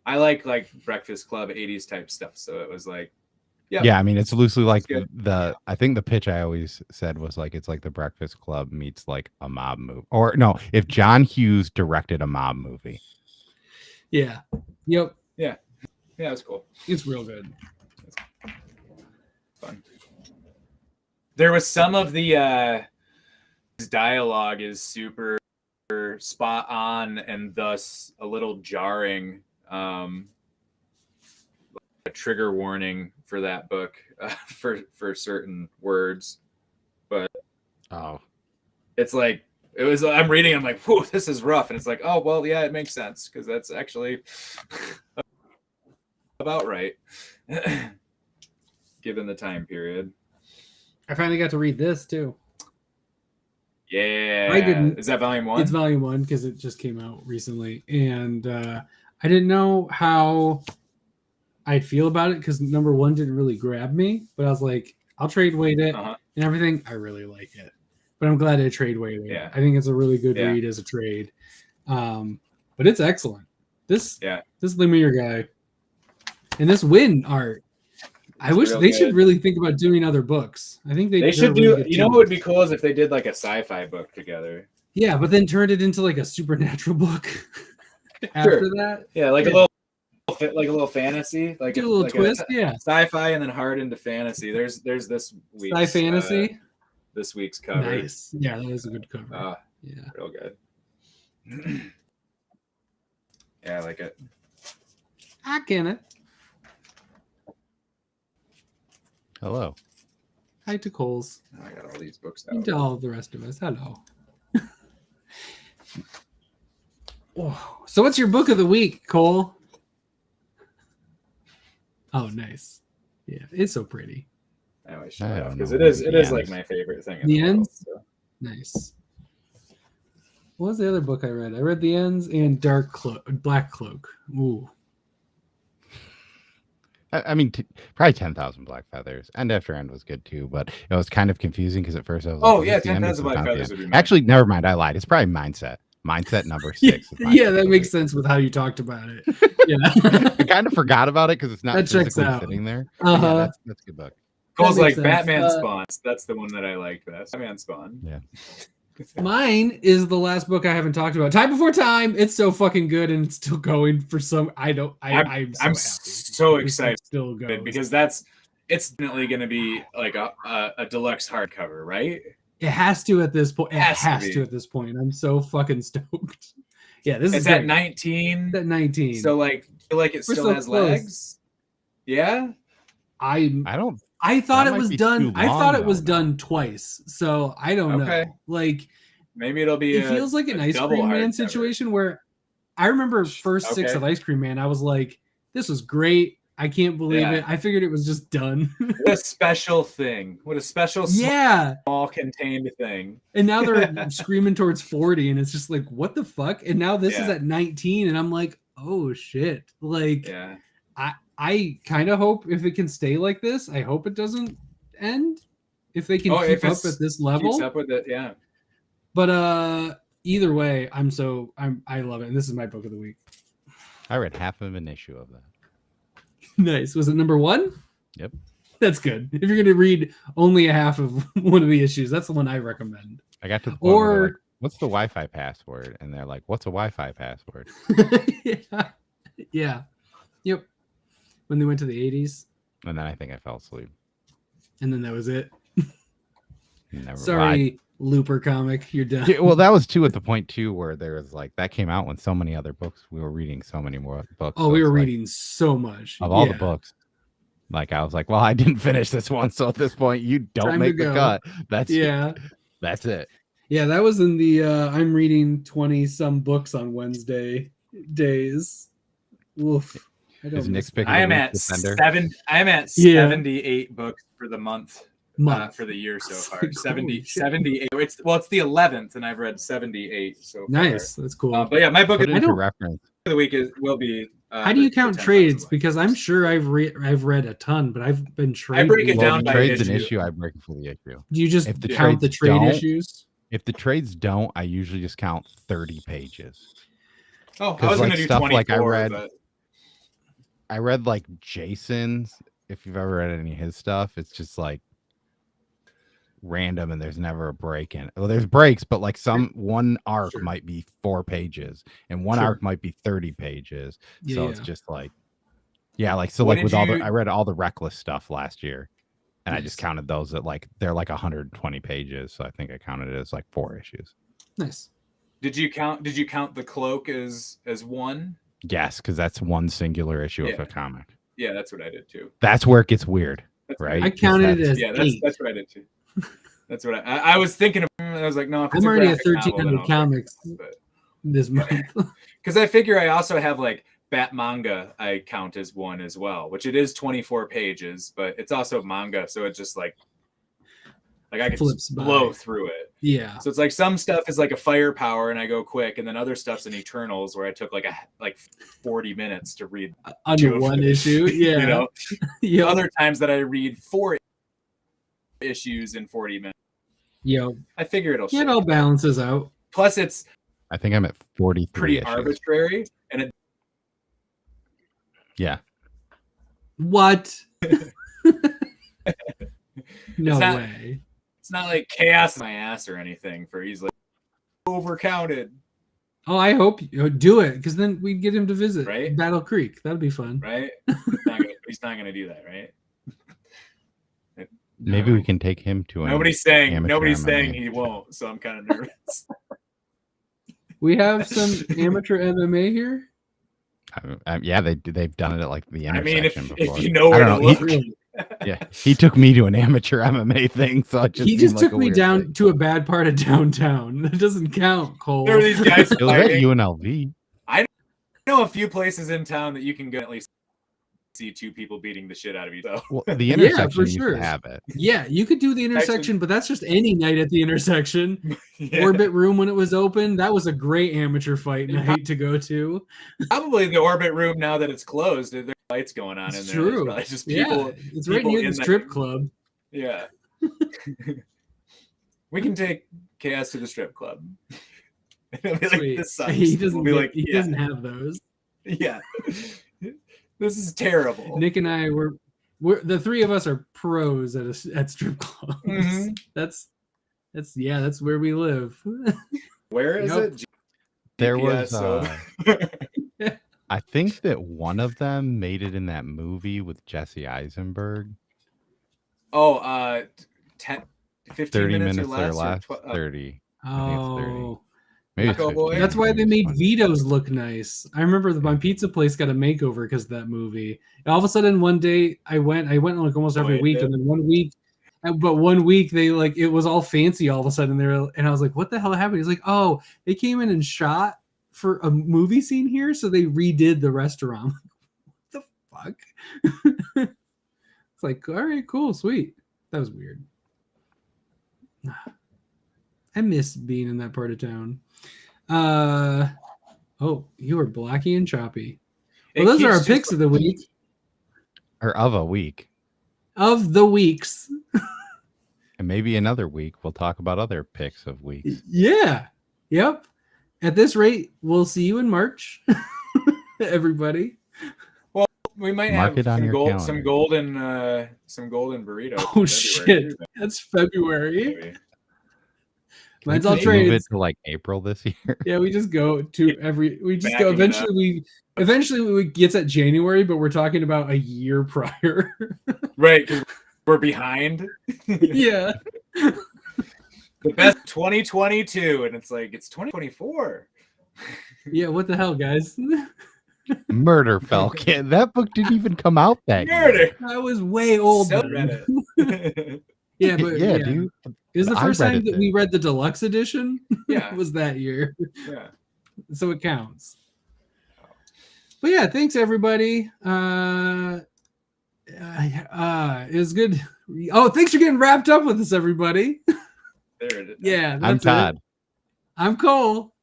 Speaker 1: I like Breakfast Club 80s type stuff, so it was like,
Speaker 3: yeah. I mean, it's loosely like I think the pitch I always said was like, it's like the Breakfast Club meets like a mob movie, or no, if John Hughes directed a mob movie.
Speaker 2: Yeah. Yep.
Speaker 1: Yeah, it's cool.
Speaker 2: It's real good.
Speaker 1: It's fun. There was some of the dialogue is super spot on and thus a little jarring. A trigger warning for that book for certain words, but it's like I'm reading, I'm like, whoa, this is rough, and it's like, oh well, yeah, it makes sense because that's actually about right given the time period.
Speaker 2: I finally got to read this too.
Speaker 1: Yeah,
Speaker 2: I didn't.
Speaker 1: Is that volume 1?
Speaker 2: It's volume 1 because it just came out recently, and I didn't know how I'd feel about it because number 1 didn't really grab me, but I was like, I'll trade weight it and everything. I really like it, but I'm glad I trade weight it.
Speaker 1: Yeah.
Speaker 2: I think it's a really good read as a trade, but it's excellent. This Lemire guy and this Win art. I wish they should really think about doing other books. I think they
Speaker 1: should do. You know what would be cool is if they did like a sci-fi book together.
Speaker 2: Yeah, but then turned it into like a supernatural book after that.
Speaker 1: Yeah, like a little fantasy, like
Speaker 2: do a little twist.
Speaker 1: Sci-fi and then hard into fantasy. There's this week's
Speaker 2: fantasy.
Speaker 1: This week's cover.
Speaker 2: Nice. Yeah, that was a good cover. Yeah,
Speaker 1: real good. Yeah, I like it.
Speaker 2: I get it.
Speaker 3: Hello.
Speaker 2: Hi to Coles.
Speaker 1: I got all these books out.
Speaker 2: And to all of the rest of us. Hello. Oh, so what's your book of the week, Cole? Oh, nice. Yeah, it's so pretty.
Speaker 1: I always show it because it is like my favorite thing.
Speaker 2: The Ends? So. Nice. What was the other book I read? I read The Ends and Black Cloak. Ooh.
Speaker 3: I mean, probably 10,000 Black Feathers. End After End was good too, but it was kind of confusing because at first I was like,
Speaker 1: 10,000 Black Feathers would be
Speaker 3: actually, never mind. I lied. It's probably Mindset number 6.
Speaker 2: Yeah, that makes sense with how you talked about it. Yeah.
Speaker 3: I kind of forgot about it because it's not physically sitting there. Yeah, that's a good book.
Speaker 1: Cole's like sense. Batman Spawn. That's the one that I like best. Batman Spawn.
Speaker 3: Yeah.
Speaker 2: Mine is the last book I haven't talked about. Time Before Time. It's so fucking good and it's still going for some. I'm
Speaker 1: so excited
Speaker 2: still going
Speaker 1: because it's definitely going to be like a deluxe hardcover, right?
Speaker 2: It has to at this point. It has to at this point. I'm so fucking stoked. Yeah, this is
Speaker 1: at 19.
Speaker 2: At 19.
Speaker 1: So like, feel like it still has legs. Yeah.
Speaker 2: I thought it was done. I thought it was done twice. So I don't know. Like
Speaker 1: maybe it'll be.
Speaker 2: It feels like an Ice Cream Man situation where I remember first 6 of Ice Cream Man. I was like, this was great. I can't believe it. I figured it was just done.
Speaker 1: What a special thing. What a special small contained thing.
Speaker 2: And now they're screaming towards 40 and it's just like, what the fuck? And now this is at 19 and I'm like, oh shit. Like I kind of hope if it can stay like this, I hope it doesn't end. If they can keep up at this level.
Speaker 1: Keeps up with it, yeah.
Speaker 2: But either way, I love it. And this is my book of the week.
Speaker 3: I read half of an issue of that.
Speaker 2: Nice. Was it number 1?
Speaker 3: Yep.
Speaker 2: That's good. If you're going to read only a half of one of the issues, that's the one I recommend.
Speaker 3: I got to the point where like, what's the Wi-Fi password? And they're like, what's a Wi-Fi password?
Speaker 2: Yeah. Yep. When they went to the 80s.
Speaker 3: And then I think I fell asleep.
Speaker 2: And then that was it.
Speaker 3: Sorry,
Speaker 2: Looper comic. You're done.
Speaker 3: Yeah, well, that was too at the point too where there was like that came out when so many other books. We were reading so many more books.
Speaker 2: Oh, we were reading so much.
Speaker 3: Of all the books. Like I was like, well, I didn't finish this one. So at this point, you don't make the cut. That's it.
Speaker 2: Yeah, that was in the I'm reading 20 some books on Wednesday days. Woof.
Speaker 1: I am at 78 books for the month. For the year so far. 78. It's the 11th and I've read 78 so far.
Speaker 2: Nice. That's cool.
Speaker 1: But yeah, my book of
Speaker 3: reference
Speaker 1: the week will be
Speaker 2: how do you count trades? Because I'm sure I've read a ton, but I've been trading.
Speaker 1: I break it down by
Speaker 3: trades an issue. I break it for the issue.
Speaker 2: Do you just count the trade issues?
Speaker 3: If the trades don't, I usually just count 30 pages.
Speaker 1: Oh, I was going to do stuff 24, like
Speaker 3: I read like Jason's. If you've ever read any of his stuff, it's just like random and there's never a break in it. Well, there's breaks, but like one arc might be 4 pages and one arc might be 30 pages. So it's just like, like with I read all the Reckless stuff last year and I just counted those at like, they're like 120 pages. So I think I counted it as like 4 issues.
Speaker 2: Nice.
Speaker 1: Did you count the Cloak as one?
Speaker 3: Yes. Cause that's one singular issue of a comic.
Speaker 1: Yeah. That's what I did too.
Speaker 3: That's where it gets weird. Right.
Speaker 2: I counted it as
Speaker 1: that's what I did too. That's what I was thinking of. I was like, no, if it's
Speaker 2: I'm already at 1,300 comics this month.
Speaker 1: Because I figure I also have like Bat manga I count as one as well, which it is 24 pages, but it's also manga. So it's just like I can just blow through it.
Speaker 2: Yeah.
Speaker 1: So it's like some stuff is like a firepower and I go quick. And then other stuff's in Eternals where I took like 40 minutes to read
Speaker 2: under one issue. Yeah.
Speaker 1: You know, other times that I read 4 issues in 40 minutes. I figure it
Speaker 2: all balances out.
Speaker 1: Plus
Speaker 3: I think I'm at 43
Speaker 1: pretty
Speaker 3: issues.
Speaker 1: Arbitrary and
Speaker 2: what? No way.
Speaker 1: It's not like chaos in my ass or anything for he's like overcounted.
Speaker 2: Oh, I hope you do it because then we'd get him to visit
Speaker 1: right?
Speaker 2: Battle Creek. That'd be fun.
Speaker 1: Right? He's not gonna do that, right?
Speaker 3: Maybe we can take him to
Speaker 1: nobody's saying he won't, so I'm kind of nervous.
Speaker 2: We have some amateur MMA here.
Speaker 3: Yeah, they've done it at like the intersection.
Speaker 1: I mean, if you know where to look.
Speaker 3: Yeah, he took me to an amateur MMA thing, so
Speaker 2: he just took me down to a bad part of downtown. That doesn't count, Cole.
Speaker 1: There are these guys.
Speaker 3: It was at UNLV.
Speaker 1: I know a few places in town that you can go at least see 2 people beating the shit out of each other.
Speaker 3: Well, the intersection used to have it.
Speaker 2: Yeah, you could do the intersection, but that's just any night at the intersection. Orbit Room when it was open, that was a great amateur fight night to go to.
Speaker 1: Probably the Orbit Room now that it's closed. There's lights going on in there.
Speaker 2: True.
Speaker 1: It's just people.
Speaker 2: It's right near the strip club.
Speaker 1: Yeah. We can take Chaos to the strip club. It'll be like, this sucks.
Speaker 2: He doesn't have those.
Speaker 1: Yeah. This is terrible.
Speaker 2: Nick and I we're the 3 of us are pros at strip clubs.
Speaker 1: Mm-hmm.
Speaker 2: That's That's where we live.
Speaker 1: Where is it?
Speaker 3: There
Speaker 1: GPS,
Speaker 3: was I think that one of them made it in that movie with Jesse Eisenberg.
Speaker 1: 15
Speaker 3: 30
Speaker 1: minutes or
Speaker 3: minutes
Speaker 1: less.
Speaker 3: 30.
Speaker 2: Oh,
Speaker 3: I think it's 30. Maybe it's
Speaker 1: Taco
Speaker 3: 50.
Speaker 1: Boy?
Speaker 2: that's why they
Speaker 3: Maybe
Speaker 2: made
Speaker 3: it's 20.
Speaker 2: Vito's look nice. I remember my pizza place got a makeover because of that movie. And all of a sudden, one day I went like almost every week, and then one week they like it was all fancy all of a sudden. And I was like, "What the hell happened?" He's like, "Oh, they came in and shot for a movie scene here, so they redid the restaurant." What the fuck? It's like, all right, cool, sweet. That was weird. I miss being in that part of town. Oh, you are Blacky and Choppy. Well, those are our picks of the week.
Speaker 3: Or of a week.
Speaker 2: Of the weeks.
Speaker 3: And maybe another week we'll talk about other picks of weeks.
Speaker 2: Yeah. Yep. At this rate, we'll see you in March. Everybody.
Speaker 1: Well, we might
Speaker 3: Mark
Speaker 1: have
Speaker 3: it on your
Speaker 1: some
Speaker 3: calendar.
Speaker 1: golden burritos.
Speaker 2: Oh shit. That's February.
Speaker 1: Maybe.
Speaker 2: Mine's all
Speaker 3: Move
Speaker 2: trades.
Speaker 3: it to like April this year.
Speaker 2: Yeah, we just go to
Speaker 1: Backing it
Speaker 2: eventually we gets at January, but we're talking about a year prior.
Speaker 1: Right, because we're behind.
Speaker 2: Yeah.
Speaker 1: The best 2022, and it's like it's 2024.
Speaker 2: Yeah, what the hell, guys?
Speaker 3: Murder Falcon. That book didn't even come out that year.
Speaker 1: Murder.
Speaker 2: I was way old.
Speaker 1: So
Speaker 2: then.
Speaker 1: Reddit.
Speaker 2: Yeah, but
Speaker 3: yeah, dude.
Speaker 2: it was the
Speaker 3: I
Speaker 2: first
Speaker 3: read
Speaker 2: time
Speaker 3: it
Speaker 2: that
Speaker 3: then.
Speaker 2: we read the deluxe edition.
Speaker 1: Yeah.
Speaker 2: Was that year.
Speaker 1: Yeah.
Speaker 2: So it counts. But yeah, thanks everybody. It was good. Oh, thanks for getting wrapped up with us, everybody.
Speaker 1: There it is.
Speaker 2: Yeah,
Speaker 3: I'm
Speaker 2: that's
Speaker 3: Todd.
Speaker 2: it. I'm Cole.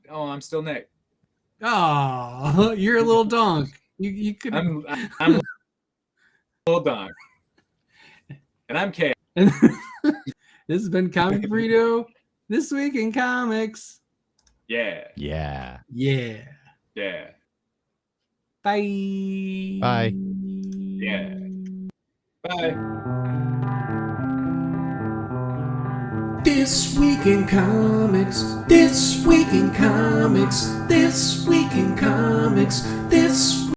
Speaker 1: I'm still Nick.
Speaker 2: Oh, you're a little donk. You could.
Speaker 1: I'm a little dog. And I'm Kay.
Speaker 2: And this has been Comic Burrito This Week in Comics.
Speaker 1: Yeah.
Speaker 3: Yeah.
Speaker 2: Yeah.
Speaker 1: Yeah.
Speaker 2: Bye.
Speaker 3: Bye.
Speaker 1: Yeah. Bye.
Speaker 4: This Week in Comics, This Week in Comics, This Week in Comics,